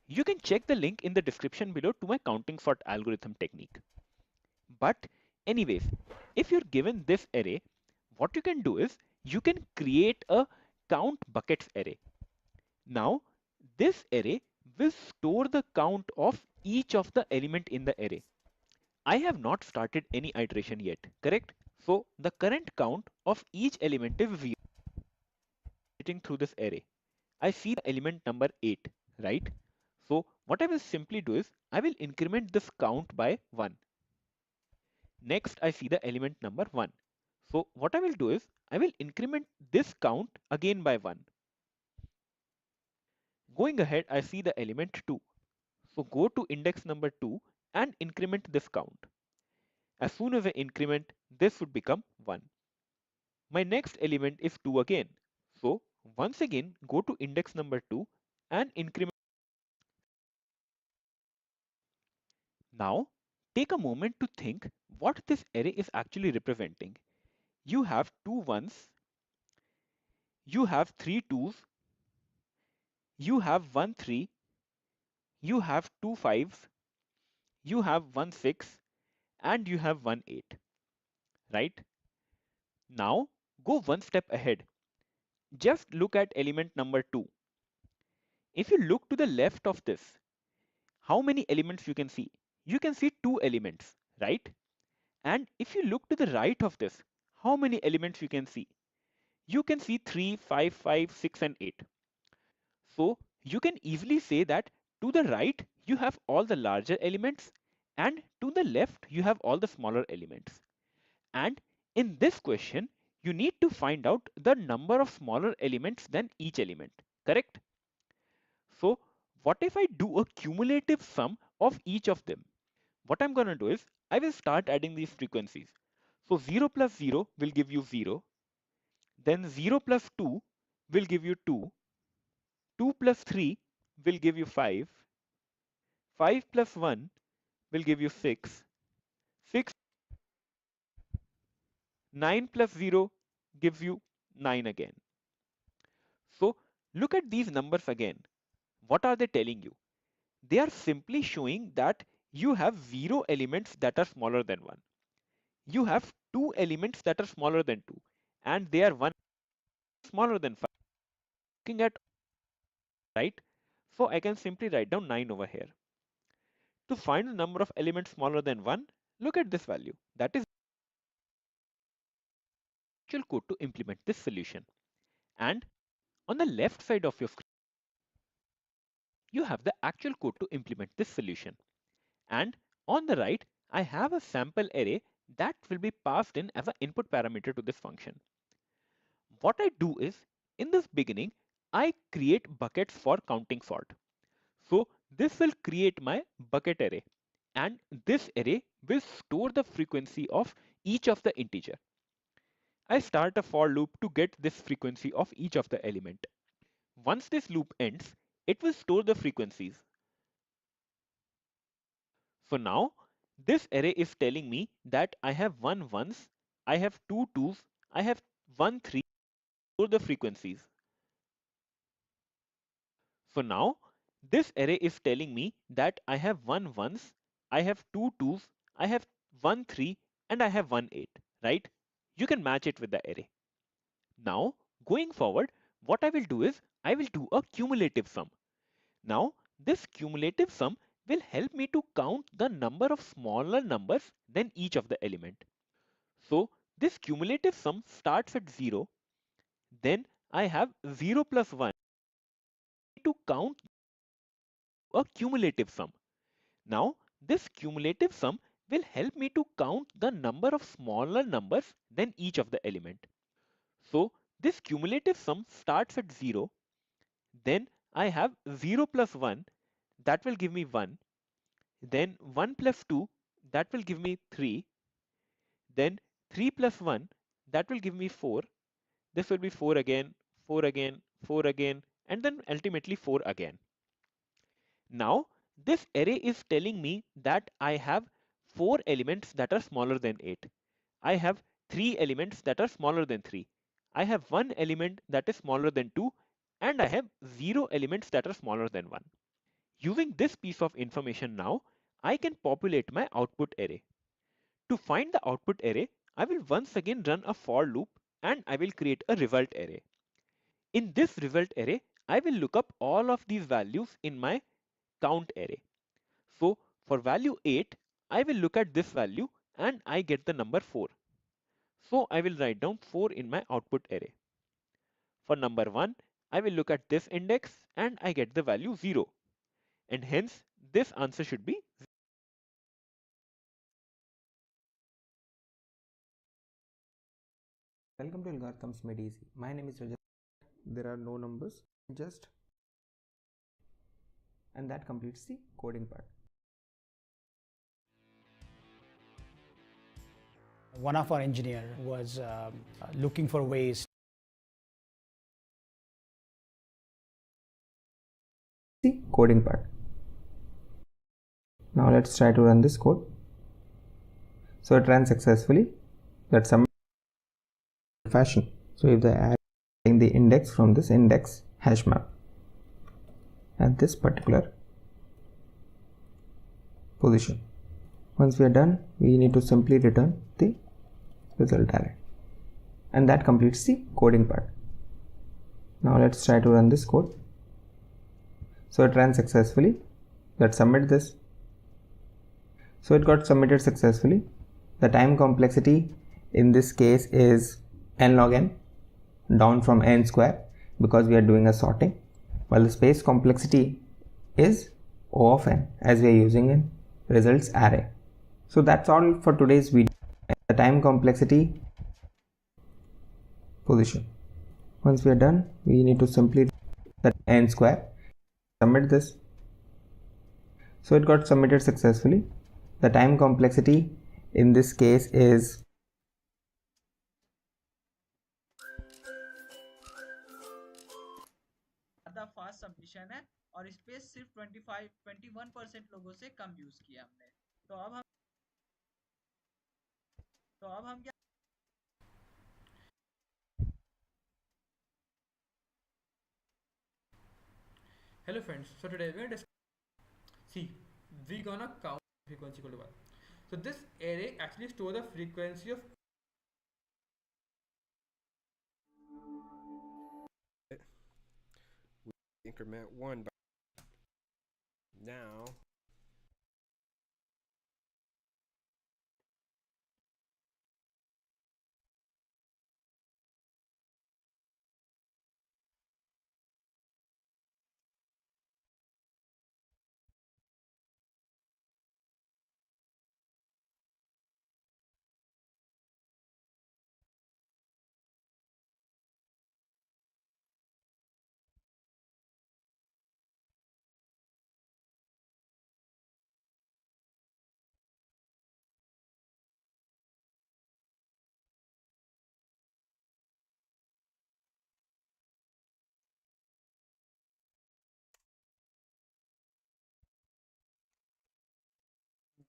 Speaker 3: You can check the link in the description below to my counting sort algorithm technique. But anyways, if you're given this array, what you can do is you can create a count buckets array. Now, this array will store the count of each of the element in the array. I have not started any iteration yet, correct? So the current count of each element is 0 through this array. I see the element number 8, right? So what I will simply do is I will increment this count by 1. Next, I see the element number 1. So what I will do is I will increment this count again by 1. Going ahead, I see the element 2. So go to index number 2 and increment this count. As soon as I increment, this would become 1. My next element is 2 again. So once again, go to index number 2 and increment. Now, take a moment to think what this array is actually representing. You have 2 1s, you have 3 2s, you have 1 3, you have 2 5s, you have 1 6, and you have 1 8, right? Now, go one step ahead. Just look at element number 2. If you look to the left of this, how many elements you can see? You can see 2 elements, right? And if you look to the right of this, how many elements you can see? You can see 3, 5, 5, 6, and 8. So you can easily say that to the right, you have all the larger elements, and to the left, you have all the smaller elements. And in this question, you need to find out the number of smaller elements than each element, correct? So what if I do a cumulative sum of each of them? What I'm going to do is I will start adding these frequencies. So 0 plus 0 will give you 0. Then 0 plus 2 will give you 2. 2 plus 3 will give you 5. 5 plus 1 will give you 6. 6, 9 plus 0 gives you 9 again. So look at these numbers again. What are they telling you? They are simply showing that you have 0 elements that are smaller than 1. You have 2 elements that are smaller than 2. And they are 1 smaller than 5. Looking at right? So I can simply write down 9 over here. To find the number of elements smaller than 1, look at this value. That is actual code to implement this solution. And on the left side of your screen, you have the actual code to implement this solution. And on the right, I have a sample array that will be passed in as an input parameter to this function. What I do is, in this beginning, I create buckets for counting sort. So this will create my bucket array, and this array will store the frequency of each of the integer. I start a for loop to get this frequency of each of the element. Once this loop ends, it will store the frequencies. So now this array is telling me that I have 1 1s, I have 2 2s, I have 1 3, store the frequencies. So now this array is telling me that I have 1 1s, I have 2 2s, I have 1 3, and I have 1 8, right? You can match it with the array. Now going forward, what I will do is I will do a cumulative sum. Now this cumulative sum will help me to count the number of smaller numbers than each of the element. So this cumulative sum starts at 0, then I have 0 plus 1. count a cumulative sum. Now, this cumulative sum will help me to count the number of smaller numbers than each of the element. So, this cumulative sum starts at 0, then I have 0 plus 1, that will give me 1, then 1 plus 2, that will give me 3, then 3 plus 1, that will give me 4, this will be 4 again, 4 again, 4 again, and then ultimately 4 again. Now, this array is telling me that I have 4 elements that are smaller than 8. I have 3 elements that are smaller than 3. I have 1 element that is smaller than 2, and I have 0 elements that are smaller than 1. Using this piece of information now, I can populate my output array. To find the output array, I will once again run a for loop and I will create a result array. In this result array, I will look up all of these values in my count array. So for value 8, I will look at this value and I get the number 4. So I will write down 4 in my output array. For number 1, I will look at this index and I get the value 0. And hence this answer should be.
Speaker 4: Welcome to Algorithms Made Easy. My name is Rajat. There are no numbers, just, and that completes the coding part.
Speaker 5: One of our engineer was looking for ways.
Speaker 4: The coding part. Now let's try to run this code. So it ran successfully. Let's submit fashion. So if the add the index from this index hash map at this particular position. Once we are done, we need to simply return the result array, and that completes the coding part. Now let's try to run this code. So it ran successfully. Let's submit this. So it got submitted successfully. The time complexity in this case is n log n, down from n square, because we are doing a sorting, while the space complexity is O of n, as we are using in results array. So that's all for today's video. The time complexity position. Once we are done, we need to simply that n square, submit this. So it got submitted successfully. The time complexity in this case is
Speaker 6: ज़्यादा fast submission है और space सिर्फ 21% लोगों से कम use किया हमने। तो अब हम क्या
Speaker 7: Hello friends, so today we're going to see we're gonna count frequency equal to 1. So this array actually stores the frequency of
Speaker 8: increment 1 now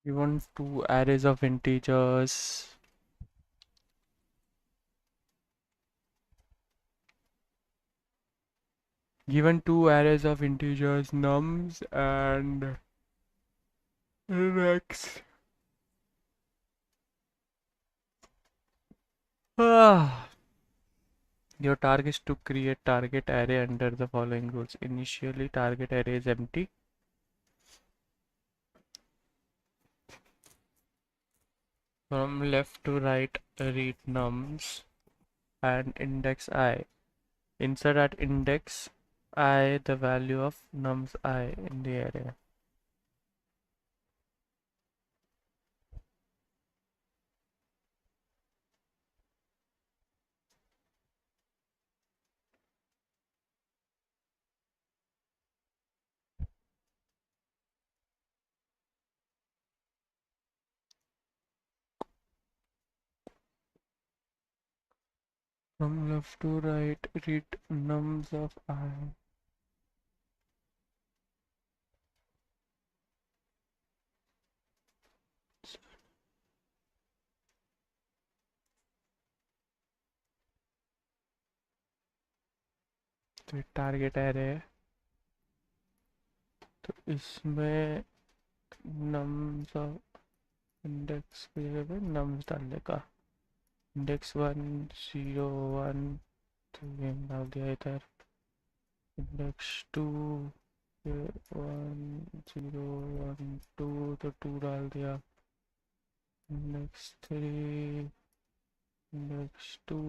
Speaker 1: Given two arrays of integers. Given two arrays of integers nums and x. Your target is to create target array under the following rules. Initially, target array is empty. From left to right, read nums and index I. Insert at index I the value of nums I in the array. From left to right, read nums of I. तो target array है, तो इसमें nums of index की जगह पे nums डालने का, index 1 0 1 तो ये डाल दिया इधर, इंडेक्स 2 1 0 1 2 तो 2 डाल दिया, इंडेक्स 3 इंडेक्स 2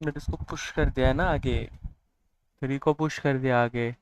Speaker 1: मैंने इसको पुश कर दिया है ना आगे, 3 को पुश कर दिया आगे।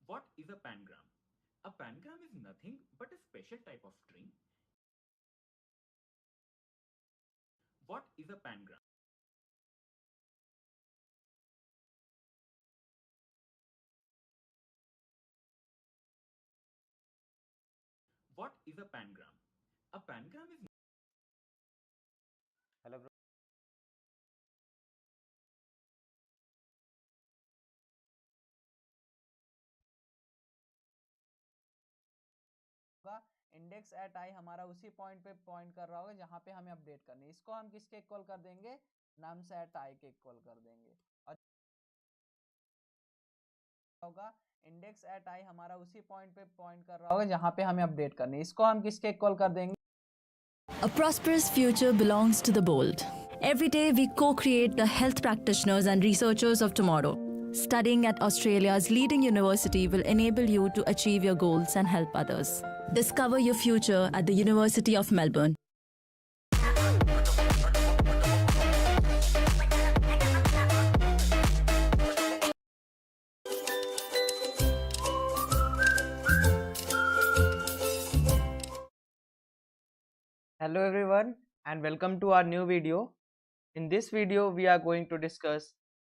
Speaker 3: What is a pangram? A pangram is nothing but a special type of string. What is a pangram? What is a pangram? A pangram is
Speaker 4: hello bro. Index at I हमारा उसी point पे point कर रहा होगा जहां पे हमें update करनी है। इसको हम किसके इक्वल कर देंगे? नम्स एट आई के इक्वल कर देंगे। और होगा इंडेक्स एट आई हमारा उसी पॉइंट पे पॉइंट कर रहा होगा जहां पे हमें अपडेट करनी है। इसको हम किसके इक्वल कर देंगे?
Speaker 8: A prosperous future belongs to the bold. Every day, we co create the health practitioners and researchers of tomorrow. Studying at Australia's leading university will enable you to achieve your goals and help others. Discover your future at the University of Melbourne.
Speaker 4: Hello everyone and welcome to our new video. In this video we are going to discuss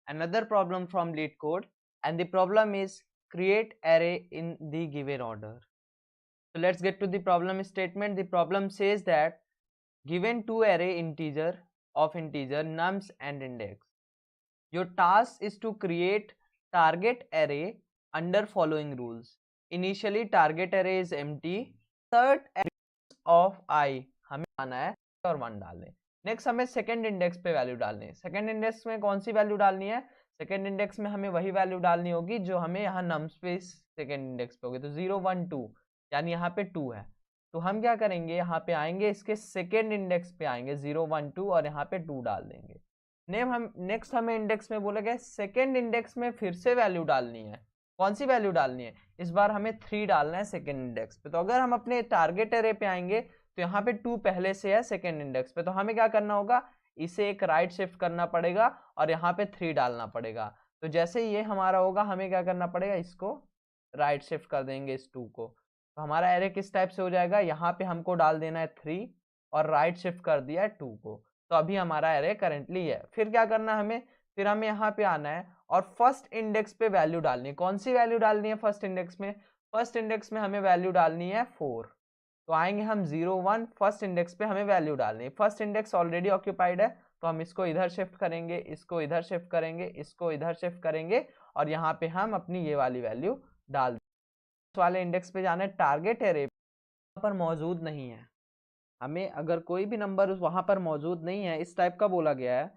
Speaker 4: another problem from Leet code, and the problem is create array in the given order. So let's get to the problem statement. The problem says that given two array integer nums and index, your task is to create target array under following rules. Initially target array is empty, insert of I हमें आना है और 1 डालने। Next हमें second index पे value डालनी है। Second index में कौन सी वैल्यू डालनी है? सेकंड इंडेक्स में हमें वही वैल्यू डालनी होगी जो हमें यहाँ नम्स पे सेकंड इंडेक्स पे होगी। तो 0 1 2 यानी यहाँ पे 2 है, तो हम क्या करेंगे, यहाँ पे आएंगे, इसके सेकंड इंडेक्स पे आएंगे 0 1 2 और यहाँ पे 2 डाल देंगे। नेक्स्ट हमें इंडेक्स में बोला गया सेकंड इंडेक्स में फिर से वैल्यू डालनी है। कौन सी वैल्यू डालनी है? इस बार हमें 3 डालना है सेकंड इंडेक्स पे। तो अगर हम अपने टारगेट एरे पे आएंगे तो यहाँ पे 2 पहले से है सेकंड इंडेक्स पे, तो हमें क्या करना होगा, इसे एक राइट शिफ्ट करना पड़ेगा और यहाँ पे 3 डालना पड़ेगा। तो जैसे ये हमारा होगा हमें क्या करना पड़ेगा, इसको राइट शिफ्ट कर देंगे इस 2 को। तो हमारा एरे किस टाइप से हो जाएगा, यहाँ पे हमको डाल देना है 3 और राइट शिफ्ट कर दिया है 2 को। तो अभी हमारा एरे करेंटली है। फिर क्या करना है हमें, फिर हमें यहाँ पे आना है और फर्स्ट इंडेक्स पे वैल्यू डालनी है। कौन सी वैल्यू डालनी है फर्स्ट इंडेक्स में? फर्स्ट इंडेक्स में हमें वैल्यू डालनी है 4। तो आएंगे हम 0 1, फर्स्ट इंडेक्स पे हमें वैल्यू डालनी है। फर्स्ट इंडेक्स ऑलरेडी ऑक्यूपाइड है तो हम इसको इधर शिफ्ट करेंगे, इसको इधर शिफ्ट करेंगे, इसको इधर शिफ्ट करेंगे और यहाँ पे हम अपनी ये वाली वैल्यू डाल देंगे। इस वाले इंडेक्स पे जाना है, टारगेट एरे पर मौजूद नहीं है। हमें अगर कोई भी नंबर वहां पर मौजूद नहीं है, इस टाइप का बोला गया है,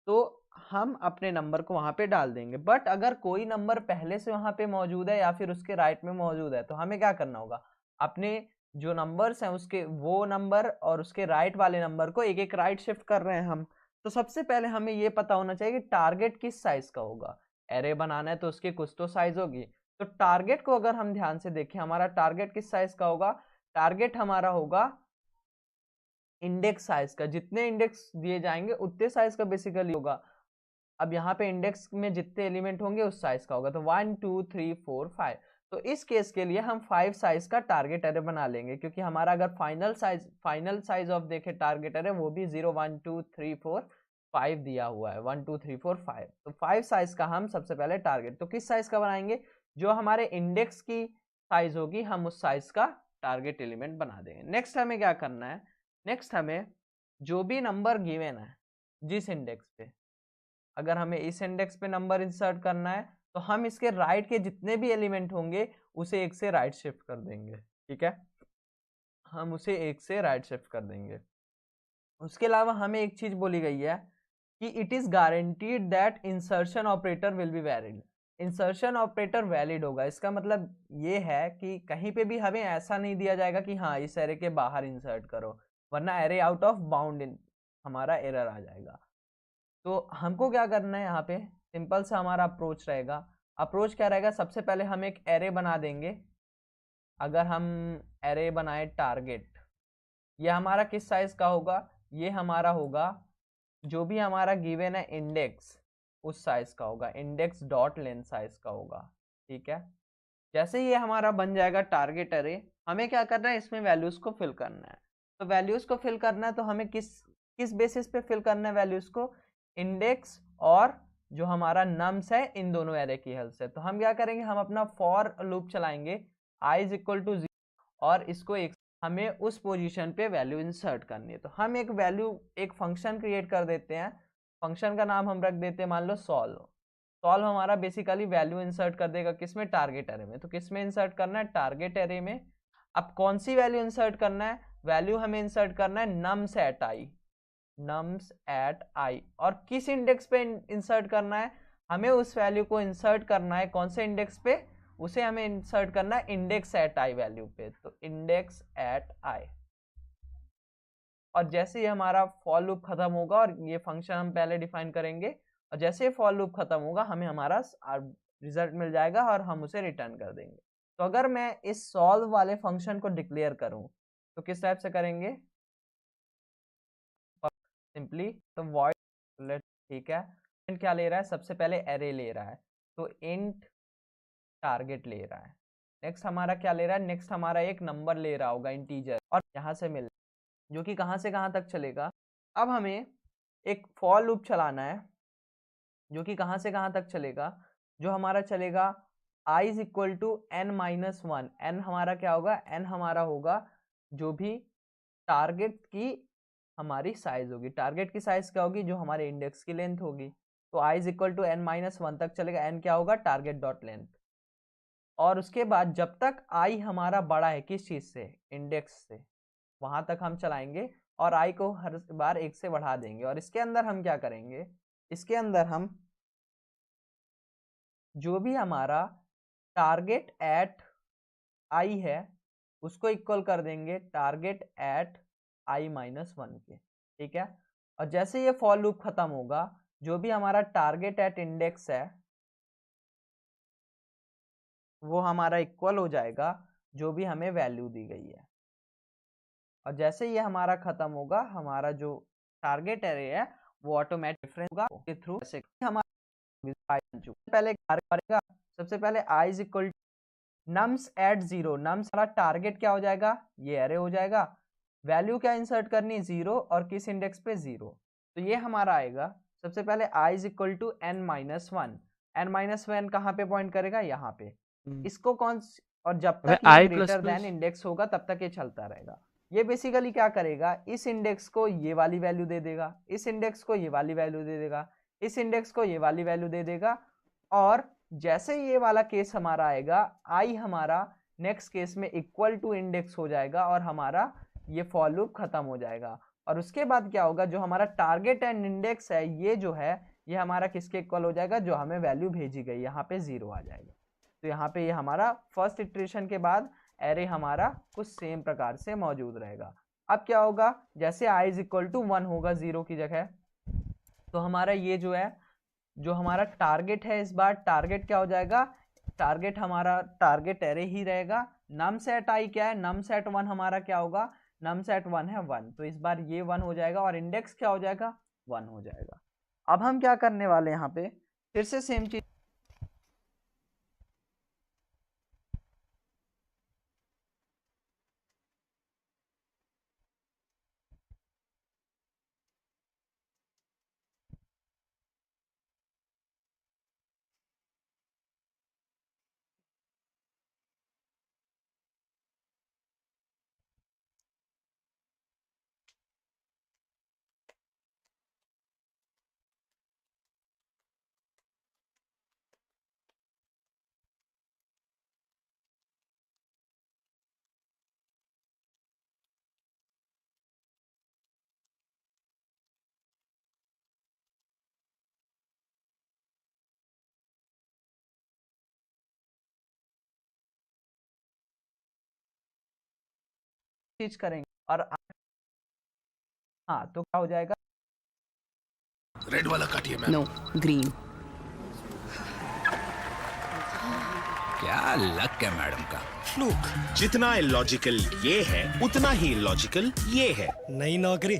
Speaker 4: तो हम अपने नंबर को वहां पे डाल देंगे। बट अगर कोई नंबर पहले से वहां पे मौजूद है या फिर उसके राइट में मौजूद है, तो हमें क्या करना होगा, अपने जो नंबर्स हैं उसके वो नंबर और उसके राइट वाले नंबर को एक एक राइट शिफ्ट कर रहे हैं हम। तो सबसे पहले हमें ये पता होना चाहिए कि टारगेट किस साइज का होगा। एरे बनाना है तो उसकी कुछ तो साइज होगी। तो टारगेट को अगर हम ध्यान से देखें, हमारा टारगेट किस साइज का होगा? टारगेट हमारा होगा इंडेक्स साइज का। जितने इंडेक्स दिए जाएंगे उतने साइज का बेसिकली होगा। अब यहाँ पे इंडेक्स में जितने एलिमेंट होंगे उस साइज का होगा। तो 1 2 3 4 5। तो इस केस के लिए हम 5 साइज का टारगेट एरे बना लेंगे, क्योंकि हमारा अगर फाइनल साइज ऑफ देखे टारगेट एरे वो भी 0 1 2 3 4 5 दिया हुआ है, 1 2 3 4 5। तो 5 साइज का हम सबसे पहले टारगेट, तो किस साइज का बनाएंगे? जो हमारे इंडेक्स की साइज होगी हम उस साइज का टारगेट एलिमेंट बना देंगे। नेक्स्ट हमें क्या करना है, नेक्स्ट हमें जो भी नंबर गिवन है जिस इंडेक्स पे, अगर हमें इस इंडेक्स पे नंबर इंसर्ट करना है तो हम इसके राइट के जितने भी एलिमेंट होंगे उसे एक से राइट शिफ्ट कर देंगे। ठीक है, हम उसे एक से राइट शिफ्ट कर देंगे। उसके अलावा हमें एक चीज बोली गई है कि it is guaranteed that insertion operator will be valid. Insertion operator valid होगा। इसका मतलब ये है कि कहीं पे भी हमें ऐसा नहीं दिया जाएगा कि हाँ इस एरे के बाहर इंसर्ट करो, वरना एरे आउट ऑफ बाउंड हमारा एरर आ जाएगा। तो हमको क्या करना है, यहाँ पे सिंपल सा हमारा अप्रोच रहेगा। अप्रोच क्या रहेगा, सबसे पहले हम एक एरे बना देंगे। अगर हम एरे बनाए टारगेट, ये हमारा किस साइज का होगा? ये हमारा होगा जो भी हमारा गिवन है इंडेक्स उस साइज का होगा, इंडेक्स डॉट लेंथ साइज का होगा। ठीक है, जैसे ये हमारा बन जाएगा टारगेट अरे, हमें क्या करना है, इसमें वैल्यूज को फिल करना है। तो वैल्यूज को फिल करना है तो हमें किस बेसिस पे फिल करना है वैल्यूज को, इंडेक्स और जो हमारा नम्स है इन दोनों एरे की हेल्प से। तो हम क्या करेंगे, हम अपना फॉर लूप चलाएंगे i इज इक्वल टू 0 और इसको हमें उस पोजीशन पे वैल्यू इंसर्ट करनी है। तो हम एक फंक्शन क्रिएट कर देते हैं, फंक्शन का नाम हम रख देते हैं मान लो सॉल्व। सॉल्व हमारा बेसिकली वैल्यू इंसर्ट कर देगा किसमें, टारगेट एरे में। तो किसमें इंसर्ट करना है, टारगेट एरे में। अब कौन सी वैल्यू इंसर्ट करना है, वैल्यू हमें इंसर्ट करना है नम्स एट आई, नम्स एट आई। और किस इंडेक्स पे इंसर्ट करना है, हमें उस वैल्यू को इंसर्ट करना है कौन से इंडेक्स पे, उसे हमें इंसर्ट करना है इंडेक्स एट आई वैल्यू पे। तो इंडेक्स एट आई। और जैसे ही हमारा फॉर लूप खत्म होगा, और ये फंक्शन हम पहले डिफाइन करेंगे, और जैसे ही फॉर लूप खत्म होगा हमें हमारा रिजल्ट मिल जाएगा और हम उसे रिटर्न कर देंगे। तो अगर मैं इस सॉल्व वाले फंक्शन को डिक्लेयर करूं तो किस टाइप से करेंगे, सिंपली तो वॉइड, ठीक है। इंट क्या ले रहा है, सबसे पहले एरे ले रहा है, तो इंट टारगेट ले रहा है। नेक्स्ट हमारा क्या ले रहा है, नेक्स्ट हमारा एक नंबर ले रहा होगा इंटीजर, और यहाँ से मिल, जो कि कहाँ से कहाँ तक चलेगा। अब हमें एक फॉर लूप चलाना है जो कि कहाँ से कहाँ तक चलेगा, जो हमारा चलेगा i is equal to n minus one. n हमारा क्या होगा, n हमारा होगा जो भी टारगेट की हमारी साइज होगी। टारगेट की साइज क्या होगी, जो हमारे इंडेक्स की लेंथ होगी। तो i is equal to n minus one तक चलेगा, n क्या होगा, टारगेट डॉट लेंथ। और उसके बाद जब तक i हमारा बड़ा है किस चीज से, इंडेक्स से, वहां तक हम चलाएंगे और i को हर बार 1 से बढ़ा देंगे। और इसके अंदर हम क्या करेंगे, इसके अंदर हम जो भी हमारा टारगेट एट i है उसको इक्वल कर देंगे target at i minus one के, ठीक है। और जैसे ये फॉर लूप खत्म होगा, जो भी हमारा टारगेट एट इंडेक्स है वो हमारा इक्वल हो जाएगा जो भी हमें वैल्यू दी गई है। और जैसे ये हमारा खत्म होगा, हमारा जो टारगेट एरे है वो ऑटोमेटिक डिफरेंस होगा के थ्रू। हमारा पहले करेगा, सबसे पहले i is equal nums at zero, nums हमारा टारगेट क्या हो जाएगा, ये एरे हो जाएगा। वैल्यू क्या इंसर्ट करनी है, 0, और किस इंडेक्स पे 0। तो ये हमारा आएगा, सबसे पहले i is equal to n minus one. n minus one कहाँ पे पॉइंट करेगा, यहाँ पे। इसको और जब तक ये ग्रेटर देन इंडेक्स होगा तब तक ये चलता रहेगा। ये बेसिकली क्या करेगा, इस इंडेक्स को ये वाली वैल्यू दे देगा, इस इंडेक्स को ये वाली वैल्यू दे देगा, इस इंडेक्स को ये वाली वैल्यू दे देगा। और जैसे ये वाला केस हमारा आएगा, i हमारा नेक्स्ट केस में इक्वल टू इंडेक्स हो जाएगा और हमारा ये फॉर लूप खत्म हो जाएगा। और उसके बाद क्या होगा, जो हमारा टारगेट एंड इंडेक्स है ये जो है ये हमारा किसके इक्वल हो जाएगा, जो हमें वैल्यू भेजी गई, यहाँ पे 0 आ जाएगा। तो यहाँ पे ये हमारा फर्स्ट इटरेशन के बाद एरे हमारा कुछ सेम प्रकार से मौजूद रहेगा। अब क्या होगा, जैसे i इज इक्वल टू 1 होगा 0 की जगह, तो हमारा ये जो है, जो हमारा टारगेट है, इस बार टारगेट क्या हो जाएगा, टारगेट हमारा टारगेट एरे ही रहेगा। नम सेट i क्या है, नम सेट 1 हमारा क्या होगा, नम सेट 1 है 1, तो इस बार ये 1 हो जाएगा और इंडेक्स क्या हो जाएगा, 1 हो जाएगा। अब हम क्या करने वाले हैं, यहाँ पे फिर से सेम चीज, चीज करेंगे। और हाँ, तो क्या हो जाएगा,
Speaker 2: रेड वाला काटिए मैम।
Speaker 9: No, green.
Speaker 10: क्या लक है मैडम का।
Speaker 11: लुक, जितना इलॉजिकल ये है उतना ही इलॉजिकल ये है।
Speaker 12: नई नौकरी,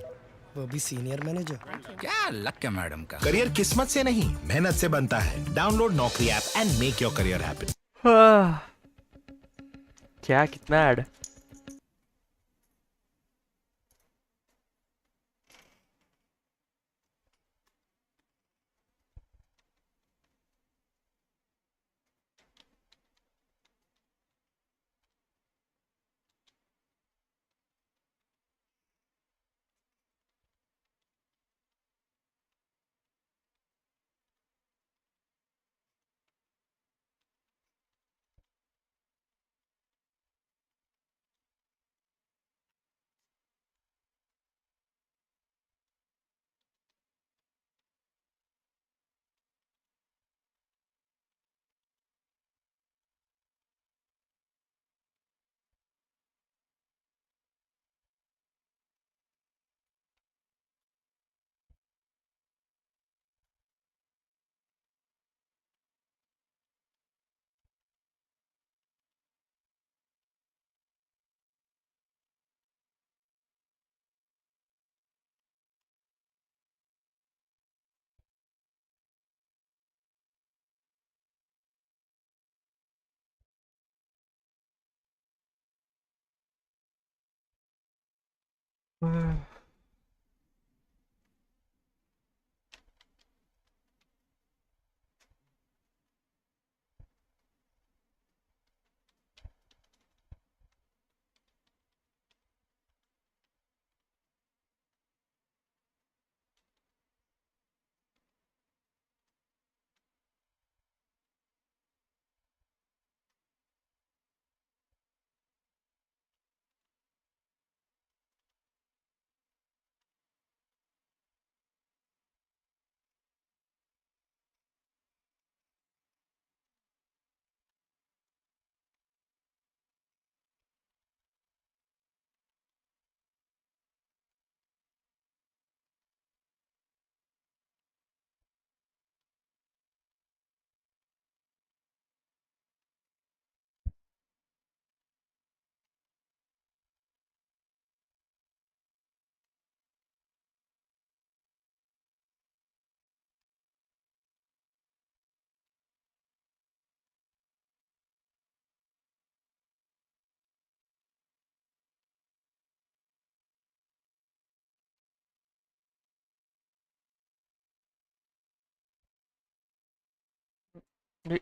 Speaker 12: वो भी सीनियर मैनेजर।
Speaker 10: क्या लक है मैडम का।
Speaker 11: करियर किस्मत से नहीं मेहनत से बनता है। डाउनलोड नौकरी app and make your career happen.
Speaker 1: क्या कितना ऐड?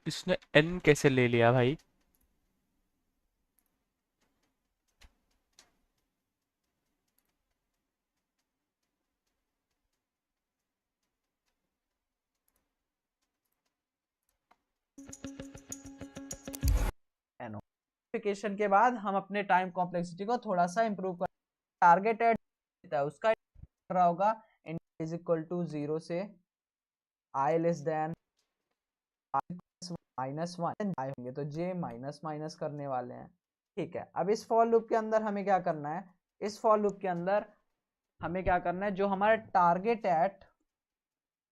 Speaker 1: इसने एन कैसे ले लिया भाई?
Speaker 6: नोटिफिकेशन के बाद हम अपने टाइम कॉम्प्लेक्सिटी को थोड़ा सा इंप्रूव कर टारगेट एड देता है उसका कर रहा होगा इज इक्वल टू 0 से आई लेस देन -1 आई होंगे तो जे माइनस माइनस करने वाले हैं। ठीक है, अब इस फॉर लूप के अंदर हमें क्या करना है, इस फॉर लूप के अंदर हमें क्या करना है, जो हमारा टारगेट एट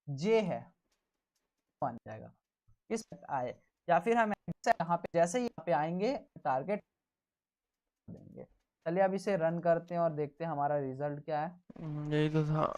Speaker 6: जे है बन जाएगा इस आए, या फिर हम यहाँ पे जैसे ही यहाँ पे आएंगे टारगेट देंगे। चलिए अब इसे रन करते हैं और देखते हैं हमारा रिजल्ट क्या है।
Speaker 1: यही तो था।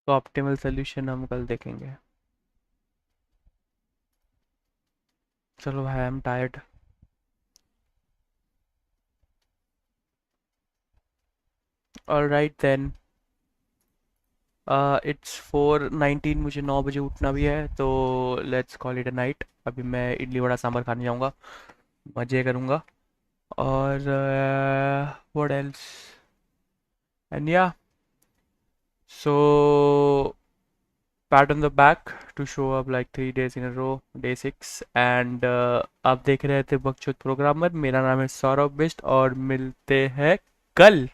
Speaker 1: तो ऑप्टिमल सोल्यूशन हम कल देखेंगे। चलो भाई, I am tired. Alright then, it's 4:19, मुझे 9 बजे उठना भी है, तो let's call it a night. अभी मैं इडली वड़ा सांभर खाने जाऊंगा, मज़े करूंगा। और व्हाट एल्स, एंड या, सो pat on the back to show up like 3 days in a row, day 6, and आप देख रहे थे बकचोद प्रोग्रामर। मेरा नाम है सौरभ बिष्ट और मिलते हैं कल।